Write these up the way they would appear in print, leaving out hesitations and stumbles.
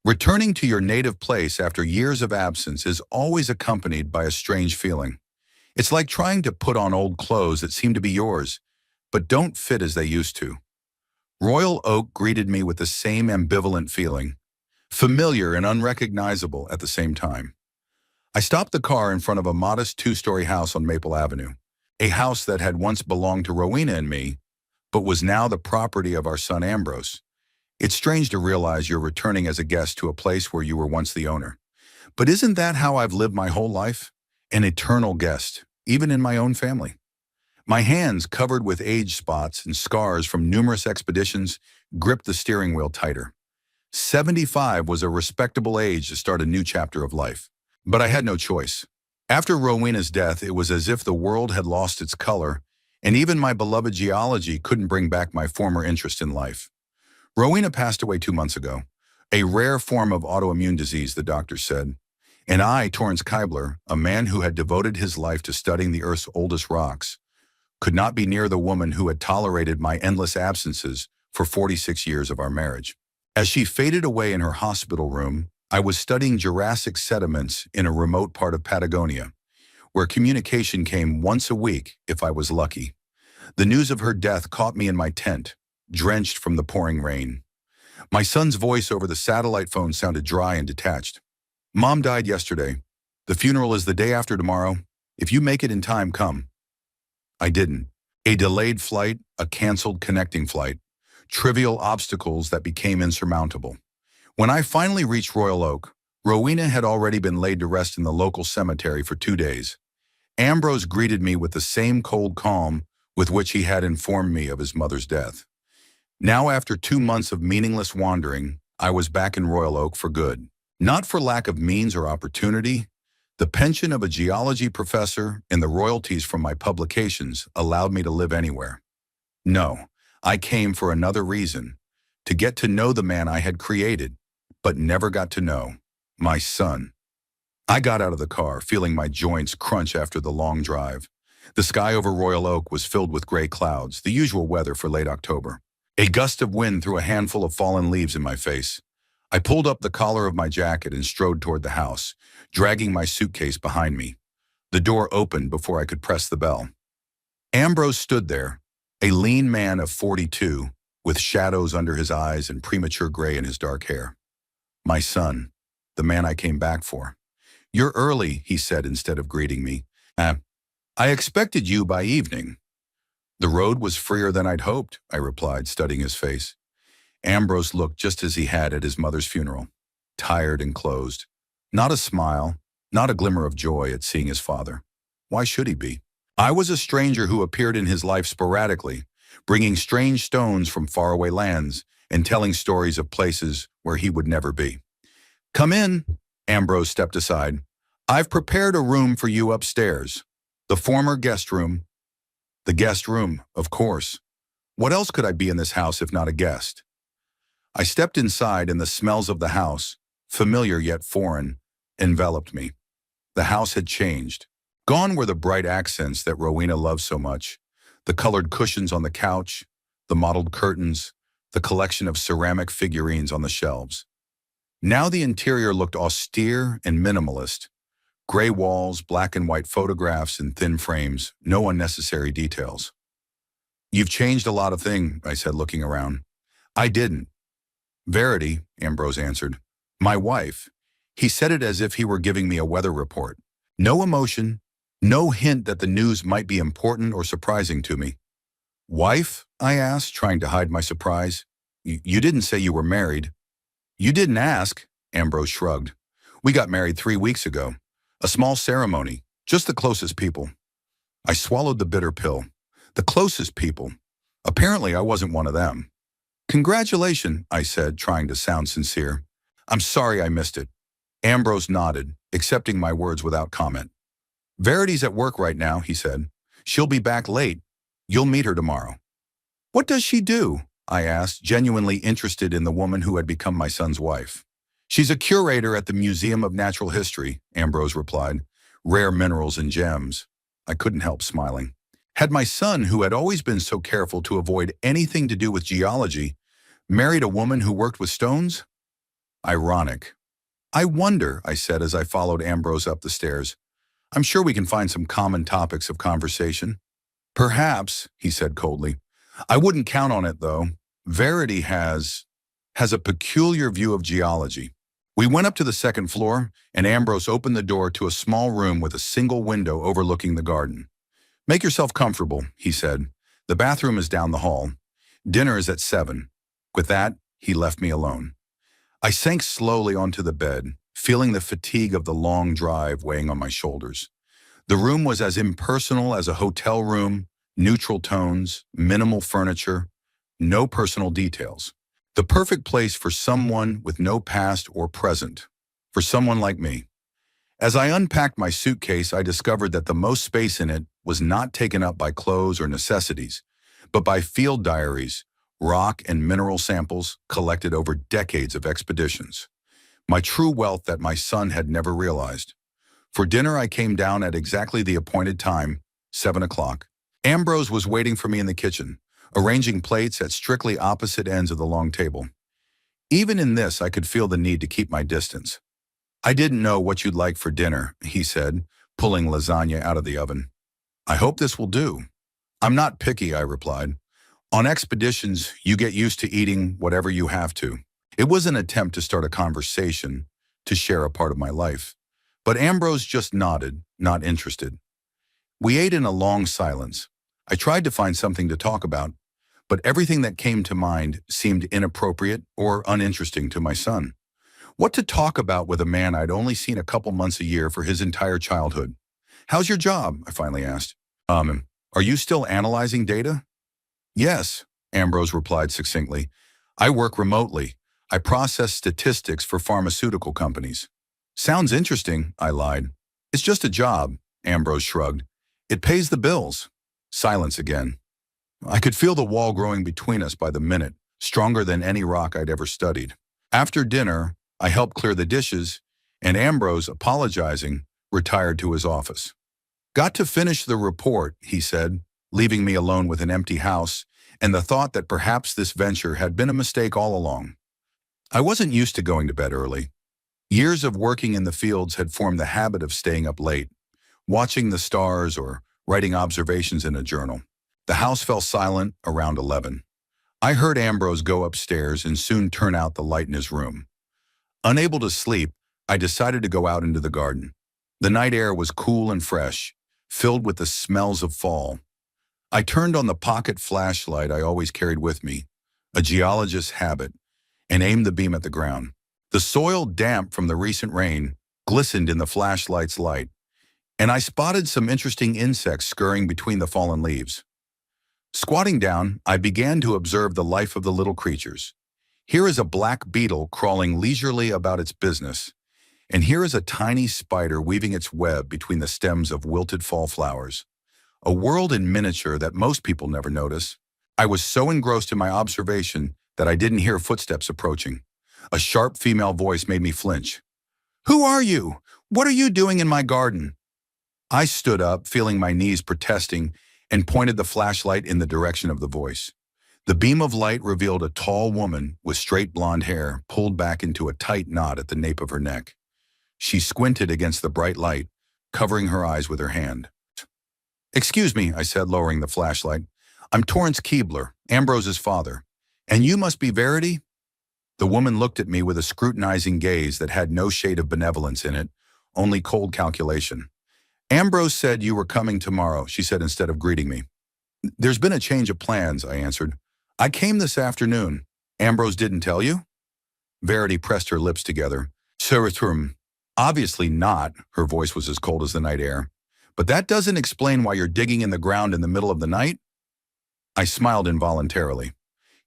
Returning to your native place after years of absence is always accompanied by a strange feeling. It's like trying to put on old clothes that seem to be yours, but don't fit as they used to. Royal Oak greeted me with the same ambivalent feeling, familiar and unrecognizable at the same time. I stopped the car in front of a modest two-story house on Maple Avenue, a house that had once belonged to Rowena and me, but was now the property of our son Ambrose. It's strange to realize you're returning as a guest to a place where you were once the owner. But isn't that how I've lived my whole life? An eternal guest, even in my own family. My hands, covered with age spots and scars from numerous expeditions, gripped the steering wheel tighter. 75 was a respectable age to start a new chapter of life. But I had no choice. After Rowena's death, it was as if the world had lost its color, and even my beloved geology couldn't bring back my former interest in life. Rowena passed away 2 months ago, a rare form of autoimmune disease, the doctor said. And I, Torrance Keibler, a man who had devoted his life to studying the Earth's oldest rocks, could not be near the woman who had tolerated my endless absences for 46 years of our marriage. As she faded away in her hospital room, I was studying Jurassic sediments in a remote part of Patagonia, where communication came once a week if I was lucky. The news of her death caught me in my tent, drenched from the pouring rain. My son's voice over the satellite phone sounded dry and detached. "Mom died yesterday. The funeral is the day after tomorrow. If you make it in time, come." I didn't. A delayed flight, a canceled connecting flight, trivial obstacles that became insurmountable. When I finally reached Royal Oak, Rowena had already been laid to rest in the local cemetery for 2 days. Ambrose greeted me with the same cold calm with which he had informed me of his mother's death. Now, after 2 months of meaningless wandering, I was back in Royal Oak for good. Not for lack of means or opportunity. The pension of a geology professor and the royalties from my publications allowed me to live anywhere. No, I came for another reason, to get to know the man I had created, but never got to know, my son. I got out of the car, feeling my joints crunch after the long drive. The sky over Royal Oak was filled with gray clouds, the usual weather for late October. A gust of wind threw a handful of fallen leaves in my face. I pulled up the collar of my jacket and strode toward the house, dragging my suitcase behind me. The door opened before I could press the bell. Ambrose stood there, a lean man of 42, with shadows under his eyes and premature gray in his dark hair. My son, the man I came back for. "You're early," he said instead of greeting me. I expected you by evening." "The road was freer than I'd hoped," I replied, studying his face. Ambrose looked just as he had at his mother's funeral, tired and closed. Not a smile, not a glimmer of joy at seeing his father. Why should he be? I was a stranger who appeared in his life sporadically, bringing strange stones from faraway lands and telling stories of places where he would never be. "Come in," Ambrose stepped aside. "I've prepared a room for you upstairs. The former guest room." The guest room, of course. What else could I be in this house if not a guest? I stepped inside and the smells of the house, familiar yet foreign, enveloped me. The house had changed. Gone were the bright accents that Rowena loved so much, the colored cushions on the couch, the mottled curtains, the collection of ceramic figurines on the shelves. Now the interior looked austere and minimalist. Gray walls, black and white photographs in thin frames, no unnecessary details. "You've changed a lot of things," I said, looking around. "I didn't." "Verity," Ambrose answered. "My wife." He said it as if he were giving me a weather report. No emotion, no hint that the news might be important or surprising to me. "Wife?" I asked, trying to hide my surprise. You didn't say you were married." "You didn't ask," Ambrose shrugged. "We got married 3 weeks ago. A small ceremony, just the closest people." I swallowed the bitter pill. The closest people. Apparently I wasn't one of them. "Congratulations," I said, trying to sound sincere. "I'm sorry I missed it." Ambrose nodded, accepting my words without comment. "Verity's at work right now," he said. "She'll be back late. You'll meet her tomorrow." "What does she do?" I asked, genuinely interested in the woman who had become my son's wife. "She's a curator at the Museum of Natural History," Ambrose replied. "Rare minerals and gems." I couldn't help smiling. Had my son, who had always been so careful to avoid anything to do with geology, married a woman who worked with stones? Ironic. I wonder, I said as I followed Ambrose up the stairs. I'm sure we can find some common topics of conversation. Perhaps, he said coldly. I wouldn't count on it, though. Verity has a peculiar view of geology. We went up to the second floor, and Ambrose opened the door to a small room with a single window overlooking the garden. Make yourself comfortable, he said. The bathroom is down the hall. Dinner is at 7. With that, he left me alone. I sank slowly onto the bed, feeling the fatigue of the long drive weighing on my shoulders. The room was as impersonal as a hotel room, neutral tones, minimal furniture, no personal details. The perfect place for someone with no past or present, for someone like me. As I unpacked my suitcase, I discovered that the most space in it was not taken up by clothes or necessities, but by field diaries, rock and mineral samples collected over decades of expeditions. My true wealth that my son had never realized. For dinner, I came down at exactly the appointed time, 7 o'clock. Ambrose was waiting for me in the kitchen, arranging plates at strictly opposite ends of the long table. Even in this, I could feel the need to keep my distance. I didn't know what you'd like for dinner, he said, pulling lasagna out of the oven. I hope this will do. I'm not picky, I replied. On expeditions, you get used to eating whatever you have to. It was an attempt to start a conversation, to share a part of my life. But Ambrose just nodded, not interested. We ate in a long silence. I tried to find something to talk about, but everything that came to mind seemed inappropriate or uninteresting to my son. What to talk about with a man I'd only seen a couple months a year for his entire childhood? How's your job? I finally asked. Are you still analyzing data? Yes, Ambrose replied succinctly. I work remotely. I process statistics for pharmaceutical companies. Sounds interesting, I lied. It's just a job, Ambrose shrugged. It pays the bills. Silence again. I could feel the wall growing between us by the minute, stronger than any rock I'd ever studied. After dinner, I helped clear the dishes, and Ambrose, apologizing, retired to his office. Got to finish the report, he said, leaving me alone with an empty house and the thought that perhaps this venture had been a mistake all along. I wasn't used to going to bed early. Years of working in the fields had formed the habit of staying up late, watching the stars or writing observations in a journal. The house fell silent around 11. I heard Ambrose go upstairs and soon turn out the light in his room. Unable to sleep, I decided to go out into the garden. The night air was cool and fresh, filled with the smells of fall. I turned on the pocket flashlight I always carried with me, a geologist's habit, and aimed the beam at the ground. The soil, damp from the recent rain, glistened in the flashlight's light, and I spotted some interesting insects scurrying between the fallen leaves. Squatting down, I began to observe the life of the little creatures. Here is a black beetle crawling leisurely about its business, and here is a tiny spider weaving its web between the stems of wilted fall flowers. A world in miniature that most people never notice. I was so engrossed in my observation that I didn't hear footsteps approaching. A sharp female voice made me flinch. "Who are you? What are you doing in my garden?" I stood up, feeling my knees protesting, and pointed the flashlight in the direction of the voice. The beam of light revealed a tall woman with straight blonde hair pulled back into a tight knot at the nape of her neck. She squinted against the bright light, covering her eyes with her hand. "Excuse me," I said, lowering the flashlight. "I'm Torrance Keebler, Ambrose's father. And you must be Verity?" The woman looked at me with a scrutinizing gaze that had no shade of benevolence in it, only cold calculation. "Ambrose said you were coming tomorrow," she said instead of greeting me. "There's been a change of plans," I answered. "I came this afternoon. Ambrose didn't tell you?" Verity pressed her lips together. "Suratrum. Obviously not," her voice was as cold as the night air. "But that doesn't explain why you're digging in the ground in the middle of the night?" I smiled involuntarily.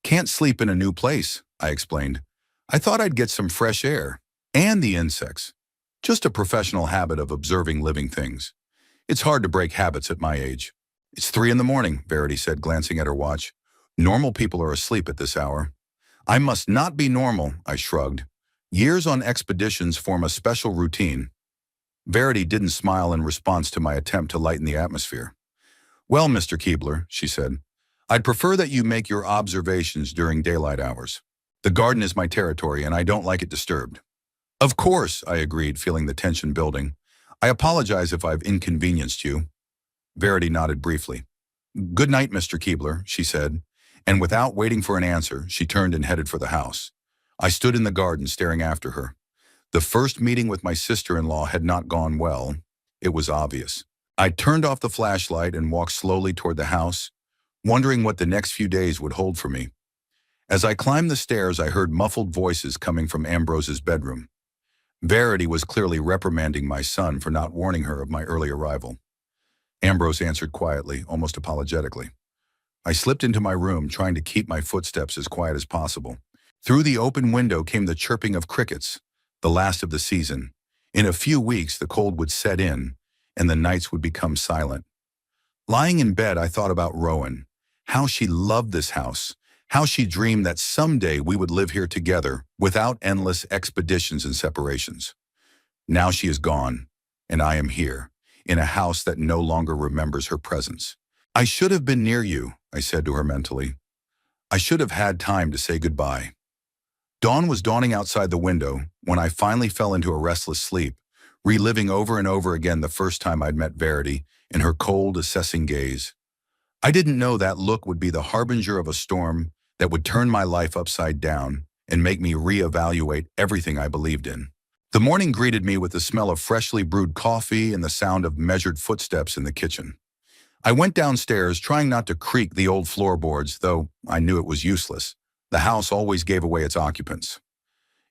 "Can't sleep in a new place," I explained. "I thought I'd get some fresh air. And the insects. Just a professional habit of observing living things. It's hard to break habits at my age." "It's 3 in the morning," Verity said, glancing at her watch. "Normal people are asleep at this hour." "I must not be normal," I shrugged. "Years on expeditions form a special routine." Verity didn't smile in response to my attempt to lighten the atmosphere. "Well, Mr. Keebler," she said, "I'd prefer that you make your observations during daylight hours." The garden is my territory and I don't like it disturbed. Of course, I agreed, feeling the tension building. I apologize if I've inconvenienced you. Verity nodded briefly. Good night, Mr. Keebler, she said, and without waiting for an answer, she turned and headed for the house. I stood in the garden staring after her. The first meeting with my sister-in-law had not gone well. It was obvious. I turned off the flashlight and walked slowly toward the house, wondering what the next few days would hold for me. As I climbed the stairs, I heard muffled voices coming from Ambrose's bedroom. Verity was clearly reprimanding my son for not warning her of my early arrival. Ambrose answered quietly, almost apologetically. I slipped into my room, trying to keep my footsteps as quiet as possible. Through the open window came the chirping of crickets, the last of the season. In a few weeks, the cold would set in, and the nights would become silent. Lying in bed, I thought about Rowan, how she loved this house, how she dreamed that someday we would live here together without endless expeditions and separations. Now she is gone, and I am here, in a house that no longer remembers her presence. I should have been near you, I said to her mentally. I should have had time to say goodbye. Dawn was dawning outside the window when I finally fell into a restless sleep, reliving over and over again the first time I'd met Verity in her cold, assessing gaze. I didn't know that look would be the harbinger of a storm that would turn my life upside down and make me reevaluate everything I believed in. The morning greeted me with the smell of freshly brewed coffee and the sound of measured footsteps in the kitchen. I went downstairs, trying not to creak the old floorboards, though I knew it was useless. The house always gave away its occupants.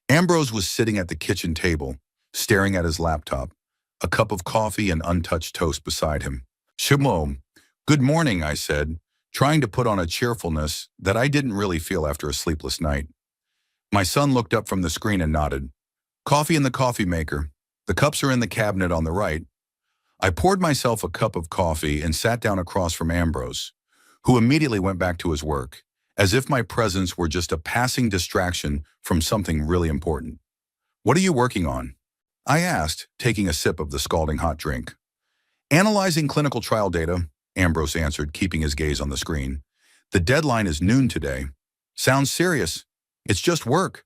Ambrose was sitting at the kitchen table, staring at his laptop, a cup of coffee and untouched toast beside him. Shalom. Good morning, I said, trying to put on a cheerfulness that I didn't really feel after a sleepless night. My son looked up from the screen and nodded. Coffee in the coffee maker. The cups are in the cabinet on the right. I poured myself a cup of coffee and sat down across from Ambrose, who immediately went back to his work, as if my presence were just a passing distraction from something really important. What are you working on? I asked, taking a sip of the scalding hot drink. Analyzing clinical trial data, Ambrose answered, keeping his gaze on the screen. The deadline is noon today. Sounds serious. It's just work.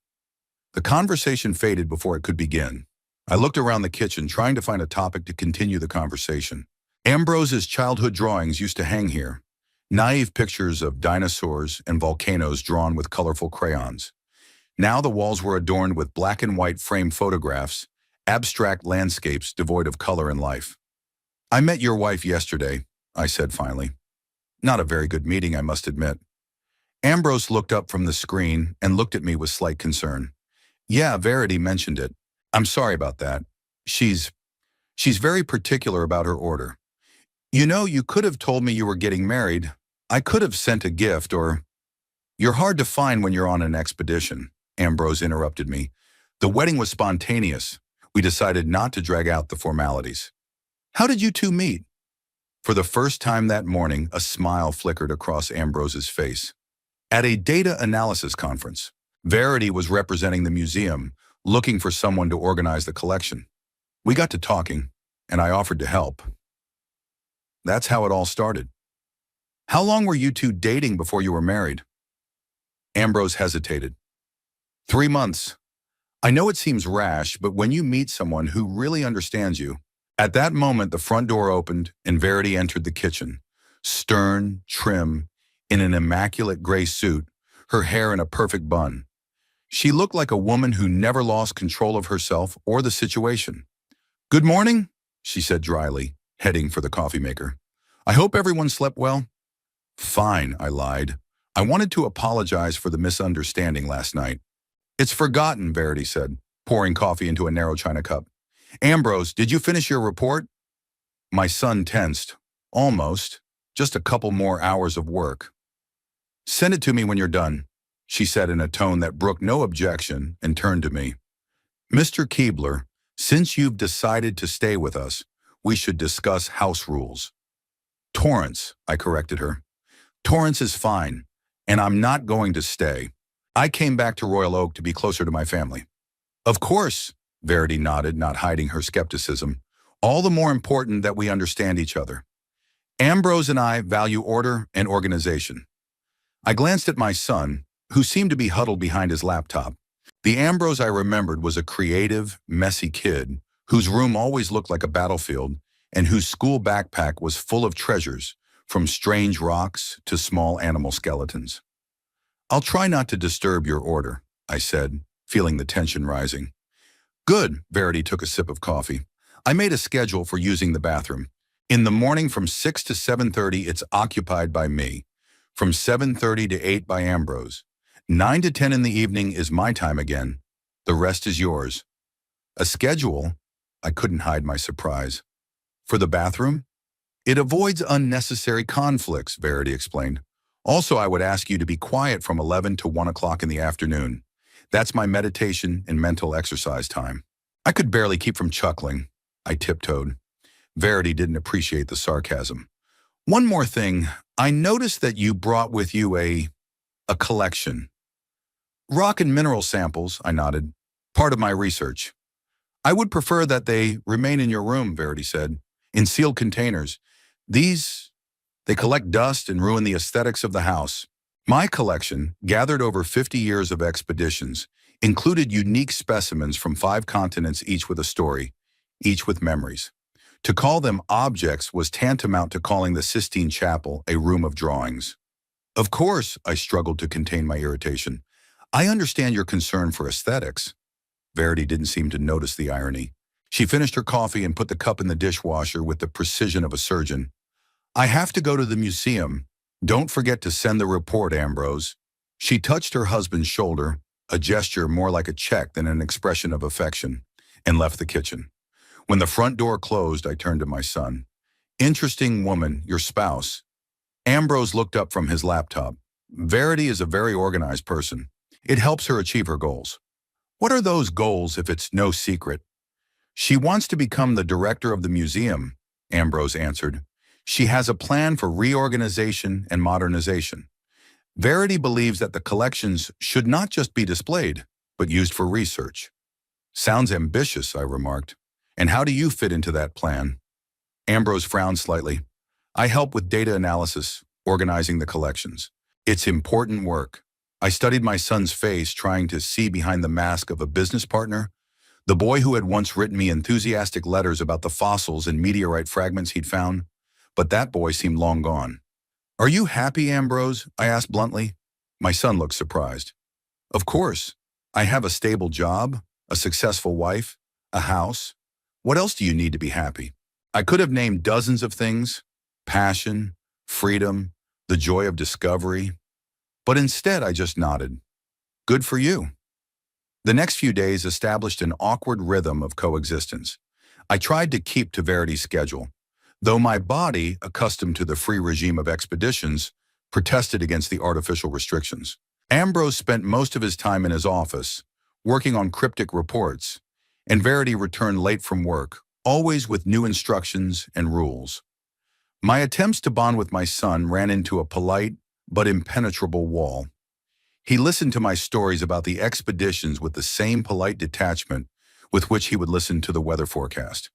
The conversation faded before it could begin. I looked around the kitchen, trying to find a topic to continue the conversation. Ambrose's childhood drawings used to hang here. Naive pictures of dinosaurs and volcanoes drawn with colorful crayons. Now the walls were adorned with black and white frame photographs, abstract landscapes devoid of color and life. I met your wife yesterday, I said finally. Not a very good meeting, I must admit. Ambrose looked up from the screen and looked at me with slight concern. Yeah, Verity mentioned it. I'm sorry about that. She's very particular about her order. You know, you could have told me you were getting married. I could have sent a gift or... You're hard to find when you're on an expedition, Ambrose interrupted me. The wedding was spontaneous. We decided not to drag out the formalities. How did you two meet? For the first time that morning, a smile flickered across Ambrose's face. At a data analysis conference, Verity was representing the museum, looking for someone to organize the collection. We got to talking, and I offered to help. That's how it all started. How long were you two dating before you were married? Ambrose hesitated. 3 months. I know it seems rash, but when you meet someone who really understands you... At that moment, the front door opened and Verity entered the kitchen. Stern, trim, in an immaculate gray suit, her hair in a perfect bun. She looked like a woman who never lost control of herself or the situation. Good morning, she said dryly, heading for the coffee maker. I hope everyone slept well. Fine, I lied. I wanted to apologize for the misunderstanding last night. It's forgotten, Verity said, pouring coffee into a narrow china cup. Ambrose, did you finish your report? My son tensed. Almost. Just a couple more hours of work. Send it to me when you're done, she said in a tone that brooked no objection and turned to me. Mr. Keebler, since you've decided to stay with us, we should discuss house rules. Torrance, I corrected her. Torrance is fine, and I'm not going to stay. I came back to Royal Oak to be closer to my family. Of course, Verity nodded, not hiding her skepticism. All the more important that we understand each other. Ambrose and I value order and organization. I glanced at my son, who seemed to be huddled behind his laptop. The Ambrose I remembered was a creative, messy kid whose room always looked like a battlefield and whose school backpack was full of treasures, from strange rocks to small animal skeletons. "I'll try not to disturb your order," I said, feeling the tension rising. "Good," Verity took a sip of coffee. "I made a schedule for using the bathroom. In the morning from 6 to 7:30, it's occupied by me. From 7:30 to 8 by Ambrose. 9 to 10 in the evening is my time again. The rest is yours." "A schedule?" I couldn't hide my surprise. "For the bathroom?" "It avoids unnecessary conflicts," Verity explained. "Also, I would ask you to be quiet from 11 to 1 o'clock in the afternoon. That's my meditation and mental exercise time." I could barely keep from chuckling. I tiptoed. Verity didn't appreciate the sarcasm. "One more thing. I noticed that you brought with you a collection." "Rock and mineral samples," I nodded. "Part of my research." "I would prefer that they remain in your room," Verity said, "in sealed containers. They collect dust and ruin the aesthetics of the house." My collection, gathered over 50 years of expeditions, included unique specimens from 5 continents, each with a story, each with memories. To call them objects was tantamount to calling the Sistine Chapel a room of drawings. "Of course," I struggled to contain my irritation. "I understand your concern for aesthetics." Verity didn't seem to notice the irony. She finished her coffee and put the cup in the dishwasher with the precision of a surgeon. "I have to go to the museum. Don't forget to send the report, Ambrose." She touched her husband's shoulder, a gesture more like a check than an expression of affection, and left the kitchen. When the front door closed, I turned to my son. "Interesting woman, your spouse." Ambrose looked up from his laptop. "Verity is a very organized person. It helps her achieve her goals." "What are those goals, if it's no secret?" "She wants to become the director of the museum," Ambrose answered. "She has a plan for reorganization and modernization. Verity believes that the collections should not just be displayed, but used for research." "Sounds ambitious," I remarked. "And how do you fit into that plan?" Ambrose frowned slightly. "I help with data analysis, organizing the collections. It's important work. I studied my son's face, trying to see behind the mask of a business partner, the boy who had once written me enthusiastic letters about the fossils and meteorite fragments he'd found. But that boy seemed long gone. "Are you happy, Ambrose?" I asked bluntly. My son looked surprised. "Of course. I have a stable job, a successful wife, a house. What else do you need to be happy?" I could have named dozens of things: passion, freedom, the joy of discovery. But instead, I just nodded. "Good for you." The next few days established an awkward rhythm of coexistence. I tried to keep to Verity's schedule, though my body, accustomed to the free regime of expeditions, protested against the artificial restrictions. Ambrose spent most of his time in his office, working on cryptic reports, and Verity returned late from work, always with new instructions and rules. My attempts to bond with my son ran into a polite but impenetrable wall. He listened to my stories about the expeditions with the same polite detachment with which he would listen to the weather forecast.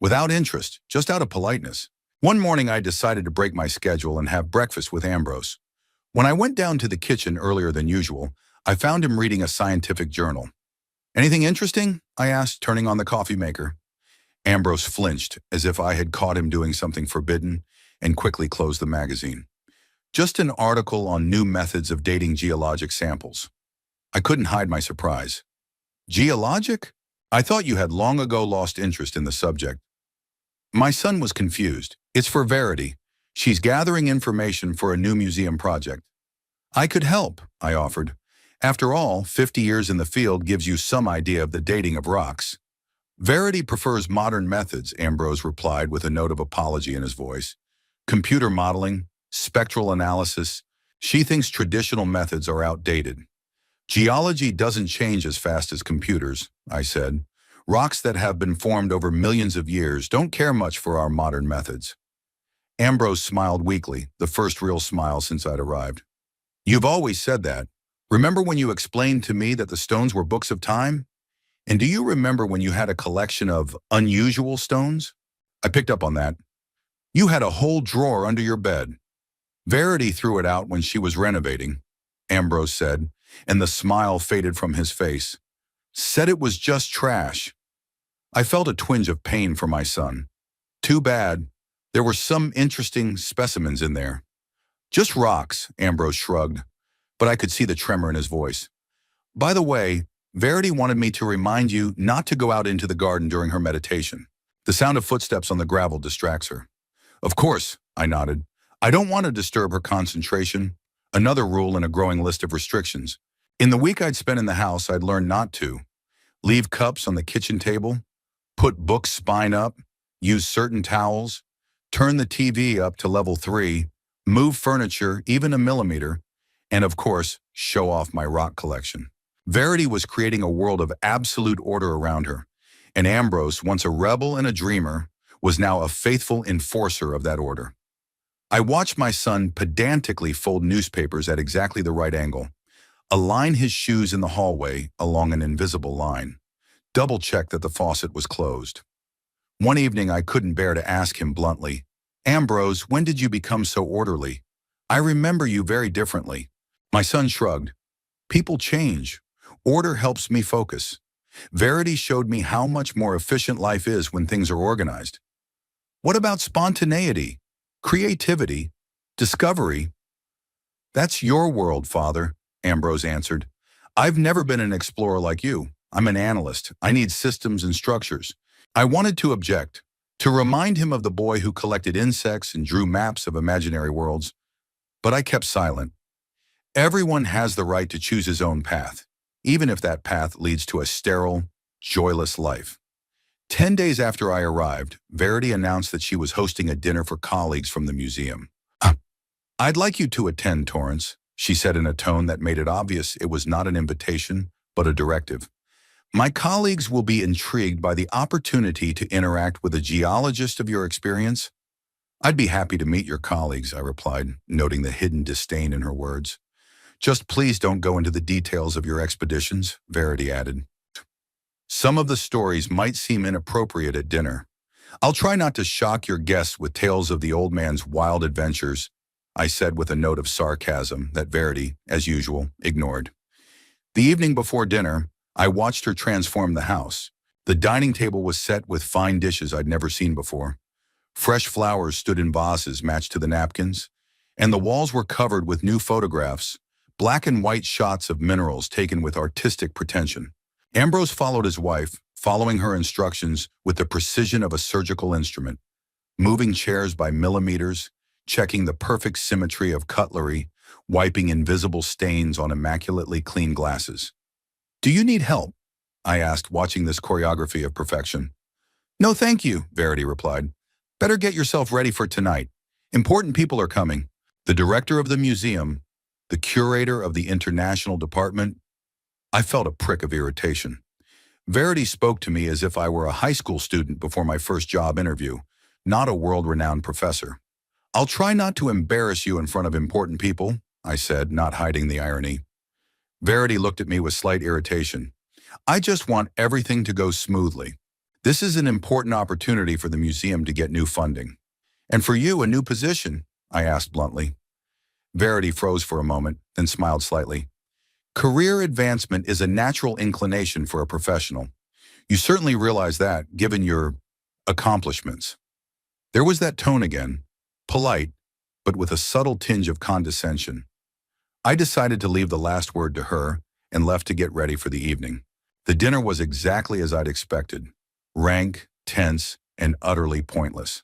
Without interest, just out of politeness. One morning I decided to break my schedule and have breakfast with Ambrose. When I went down to the kitchen earlier than usual, I found him reading a scientific journal. "Anything interesting?" I asked, turning on the coffee maker. Ambrose flinched, as if I had caught him doing something forbidden, and quickly closed the magazine. "Just an article on new methods of dating geologic samples." I couldn't hide my surprise. "Geologic? I thought you had long ago lost interest in the subject." My son was confused. "It's for Verity. She's gathering information for a new museum project." "I could help," I offered. "After all, 50 years in the field gives you some idea of the dating of rocks." "Verity prefers modern methods," Ambrose replied with a note of apology in his voice. "Computer modeling, spectral analysis. She thinks traditional methods are outdated." "Geology doesn't change as fast as computers," I said. "Rocks that have been formed over millions of years don't care much for our modern methods." Ambrose smiled weakly, the first real smile since I'd arrived. "You've always said that. Remember when you explained to me that the stones were books of time? And do you remember when you had a collection of unusual stones?" I picked up on that. "You had a whole drawer under your bed." "Verity threw it out when she was renovating," Ambrose said, and the smile faded from his face. Said it was just trash. I felt a twinge of pain for my son. Too bad. There were some interesting specimens in there. Just rocks, Ambrose shrugged, but I could see the tremor in his voice. By the way, Verity wanted me to remind you not to go out into the garden during her meditation. The sound of footsteps on the gravel distracts her. Of course, I nodded. I don't want to disturb her concentration. Another rule in a growing list of restrictions. In the week I'd spent in the house, I'd learned not to. Leave cups on the kitchen table, put books spine up, use certain towels, turn the TV up to level 3, move furniture even a millimeter, and of course, show off my rock collection. Verity was creating a world of absolute order around her, and Ambrose, once a rebel and a dreamer, was now a faithful enforcer of that order. I watched my son pedantically fold newspapers at exactly the right angle, align his shoes in the hallway along an invisible line, double-check that the faucet was closed. One evening I couldn't bear to ask him bluntly, "Ambrose, when did you become so orderly? I remember you very differently." My son shrugged. "People change. Order helps me focus. Verity showed me how much more efficient life is when things are organized." "What about spontaneity, creativity, discovery?" "That's your world, Father," Ambrose answered. "I've never been an explorer like you. I'm an analyst. I need systems and structures." I wanted to object, to remind him of the boy who collected insects and drew maps of imaginary worlds, but I kept silent. Everyone has the right to choose his own path, even if that path leads to a sterile, joyless life. 10 days after I arrived, Verity announced that she was hosting a dinner for colleagues from the museum. "I'd like you to attend, Torrance," she said in a tone that made it obvious it was not an invitation, but a directive. "My colleagues will be intrigued by the opportunity to interact with a geologist of your experience." "I'd be happy to meet your colleagues," I replied, noting the hidden disdain in her words. "Just please don't go into the details of your expeditions," Verity added. "Some of the stories might seem inappropriate at dinner. I'll try not to shock your guests with tales of the old man's wild adventures," I said with a note of sarcasm that Verity, as usual, ignored. The evening before dinner, I watched her transform the house. The dining table was set with fine dishes I'd never seen before. Fresh flowers stood in vases matched to the napkins, and the walls were covered with new photographs, black and white shots of minerals taken with artistic pretension. Ambrose followed his wife, following her instructions with the precision of a surgical instrument, moving chairs by millimeters, checking the perfect symmetry of cutlery, wiping invisible stains on immaculately clean glasses. "Do you need help?" I asked, watching this choreography of perfection. "No, thank you," Verity replied. "Better get yourself ready for tonight. Important people are coming. The director of the museum, the curator of the international department." I felt a prick of irritation. Verity spoke to me as if I were a high school student before my first job interview, not a world-renowned professor. "I'll try not to embarrass you in front of important people," I said, not hiding the irony. Verity looked at me with slight irritation. "I just want everything to go smoothly. This is an important opportunity for the museum to get new funding. And for you, a new position," I asked bluntly. Verity froze for a moment, then smiled slightly. "Career advancement is a natural inclination for a professional. You certainly realize that, given your accomplishments." There was that tone again, polite, but with a subtle tinge of condescension. I decided to leave the last word to her and left to get ready for the evening. The dinner was exactly as I'd expected, rank, tense, and utterly pointless.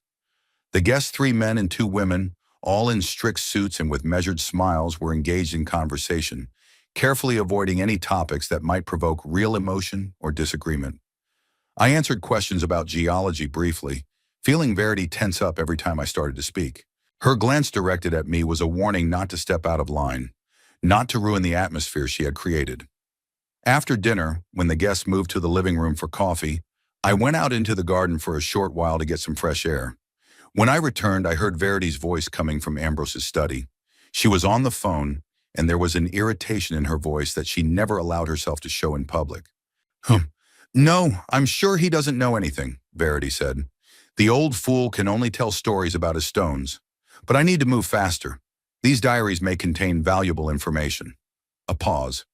The guests, 3 men and 2 women, all in strict suits and with measured smiles, were engaged in conversation, carefully avoiding any topics that might provoke real emotion or disagreement. I answered questions about geology briefly, feeling Verity tense up every time I started to speak. Her glance directed at me was a warning not to step out of line, not to ruin the atmosphere she had created. After dinner, when the guests moved to the living room for coffee, I went out into the garden for a short while to get some fresh air. When I returned, I heard Verity's voice coming from Ambrose's study. She was on the phone, and there was an irritation in her voice that she never allowed herself to show in public. "No, I'm sure he doesn't know anything," Verity said. "The old fool can only tell stories about his stones. But I need to move faster. These diaries may contain valuable information." A pause.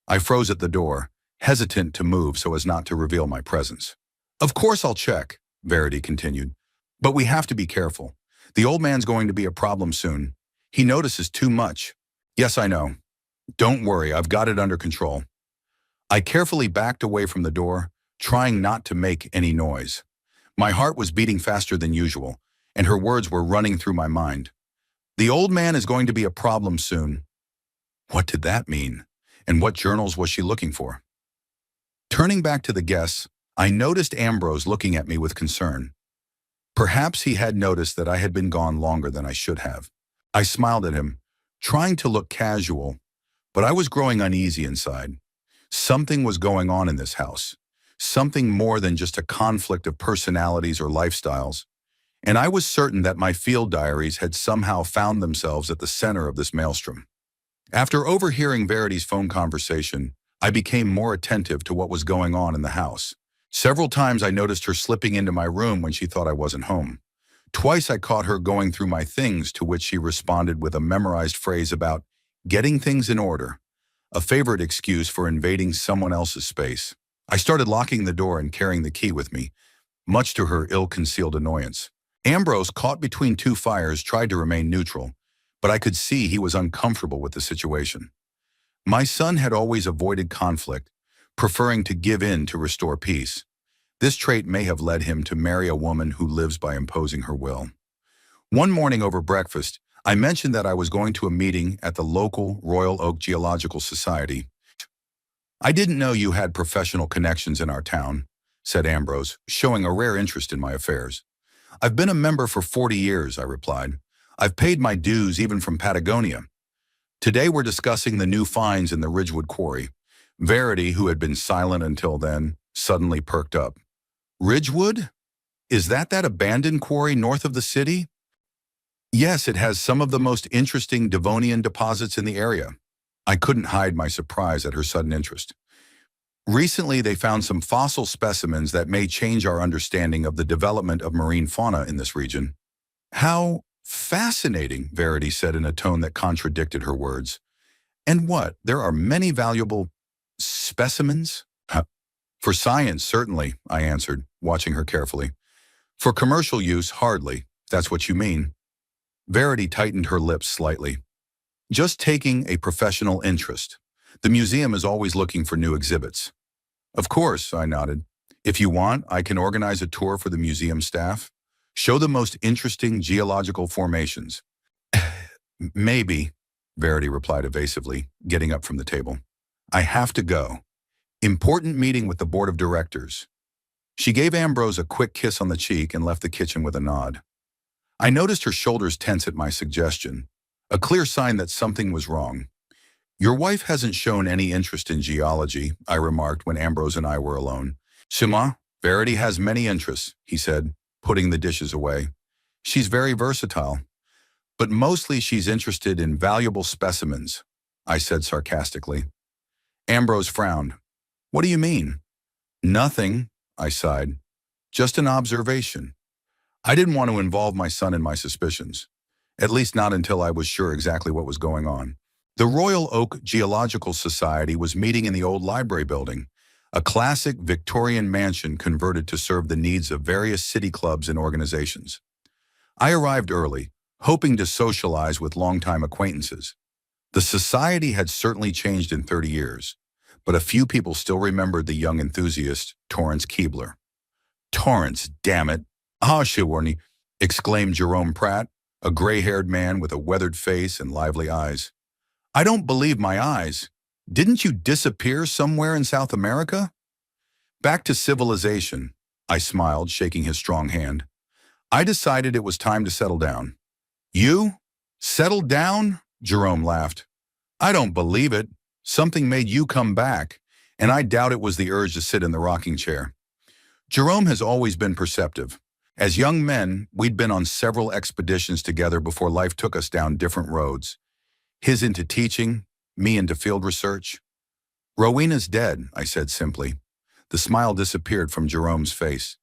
I froze at the door, hesitant to move so as not to reveal my presence. Of course I'll check, Verity continued. But we have to be careful. The old man's going to be a problem soon. He notices too much. Yes, I know. Don't worry, I've got it under control. I carefully backed away from the door, trying not to make any noise. My heart was beating faster than usual, and her words were running through my mind. The old man is going to be a problem soon. What did that mean? And what journals was she looking for? Turning back to the guests, I noticed Ambrose looking at me with concern. Perhaps he had noticed that I had been gone longer than I should have. I smiled at him, trying to look casual, but I was growing uneasy inside. Something was going on in this house, something more than just a conflict of personalities or lifestyles, and I was certain that my field diaries had somehow found themselves at the center of this maelstrom. After overhearing Verity's phone conversation, I became more attentive to what was going on in the house. Several times I noticed her slipping into my room when she thought I wasn't home. Twice I caught her going through my things, to which she responded with a memorized phrase about getting things in order, a favorite excuse for invading someone else's space. I started locking the door and carrying the key with me, much to her ill-concealed annoyance. Ambrose, caught between two fires, tried to remain neutral, but I could see he was uncomfortable with the situation. My son had always avoided conflict, preferring to give in to restore peace. This trait may have led him to marry a woman who lives by imposing her will. One morning over breakfast, I mentioned that I was going to a meeting at the local Royal Oak Geological Society. I didn't know you had professional connections in our town, said Ambrose, showing a rare interest in my affairs. I've been a member for 40 years, I replied. I've paid my dues even from Patagonia. Today we're discussing the new finds in the Ridgewood Quarry. Verity, who had been silent until then, suddenly perked up. Ridgewood? Is that abandoned quarry north of the city? Yes, it has some of the most interesting Devonian deposits in the area. I couldn't hide my surprise at her sudden interest. Recently, they found some fossil specimens that may change our understanding of the development of marine fauna in this region. How fascinating, Verity said in a tone that contradicted her words. And what? There are many valuable specimens? For science, certainly, I answered, watching her carefully. For commercial use, hardly, if that's what you mean. Verity tightened her lips slightly. Just taking a professional interest. The museum is always looking for new exhibits. Of course, I nodded. If you want, I can organize a tour for the museum staff. Show the most interesting geological formations. Maybe, Verity replied evasively, getting up from the table. I have to go. Important meeting with the board of directors. She gave Ambrose a quick kiss on the cheek and left the kitchen with a nod. I noticed her shoulders tense at my suggestion, a clear sign that something was wrong. Your wife hasn't shown any interest in geology, I remarked when Ambrose and I were alone. Shema, Verity has many interests, he said, putting the dishes away. She's very versatile, but mostly she's interested in valuable specimens, I said sarcastically. Ambrose frowned. What do you mean? Nothing, I sighed. Just an observation. I didn't want to involve my son in my suspicions, at least not until I was sure exactly what was going on. The Royal Oak Geological Society was meeting in the old library building, a classic Victorian mansion converted to serve the needs of various city clubs and organizations. I arrived early, hoping to socialize with longtime acquaintances. The society had certainly changed in 30 years, but a few people still remembered the young enthusiast, Torrance Keebler. Torrance, damn it! Ah, Shiwarni, exclaimed Jerome Pratt, a gray-haired man with a weathered face and lively eyes. I don't believe my eyes. Didn't you disappear somewhere in South America? Back to civilization, I smiled, shaking his strong hand. I decided it was time to settle down. You? Settle down? Jerome laughed. I don't believe it. Something made you come back, and I doubt it was the urge to sit in the rocking chair. Jerome has always been perceptive. As young men, we'd been on several expeditions together before life took us down different roads. His into teaching, me into field research. Rowena's dead, I said simply. The smile disappeared from Jerome's face.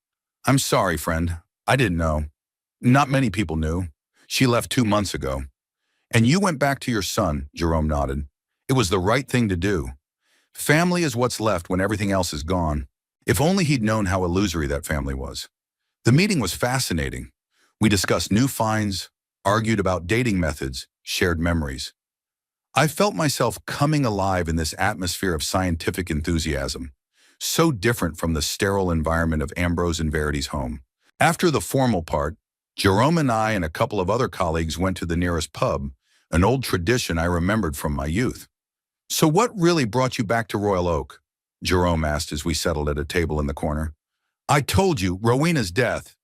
I'm sorry, friend. I didn't know. Not many people knew. She left 2 months ago. And you went back to your son, Jerome nodded. It was the right thing to do. Family is what's left when everything else is gone. If only he'd known how illusory that family was. The meeting was fascinating. We discussed new finds, argued about dating methods, shared memories. I felt myself coming alive in this atmosphere of scientific enthusiasm, so different from the sterile environment of Ambrose and Verity's home. After the formal part, Jerome and I and a couple of other colleagues went to the nearest pub, an old tradition I remembered from my youth. "So what really brought you back to Royal Oak?" Jerome asked as we settled at a table in the corner. "I told you, Rowena's death."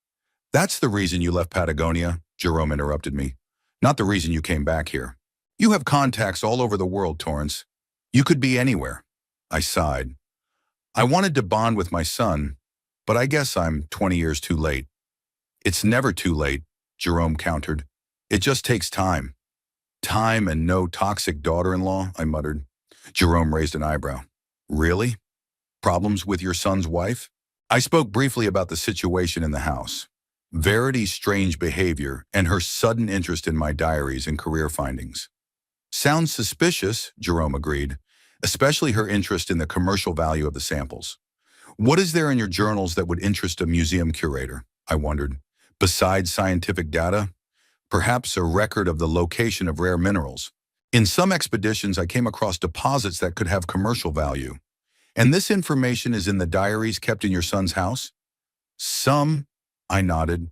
"That's the reason you left Patagonia," Jerome interrupted me. "Not the reason you came back here. You have contacts all over the world, Torrance. You could be anywhere." I sighed. "I wanted to bond with my son, but I guess I'm 20 years too late." "It's never too late," Jerome countered. "It just takes time." "Time and no toxic daughter-in-law," I muttered. Jerome raised an eyebrow. "Really? Problems with your son's wife?" I spoke briefly about the situation in the house, Verity's strange behavior, and her sudden interest in my diaries and career findings. "Sounds suspicious," Jerome agreed, "especially her interest in the commercial value of the samples." "What is there in your journals that would interest a museum curator?" I wondered. "Besides scientific data? Perhaps a record of the location of rare minerals. In some expeditions, I came across deposits that could have commercial value. And this information is in the diaries kept in your son's house?" "Some," I nodded,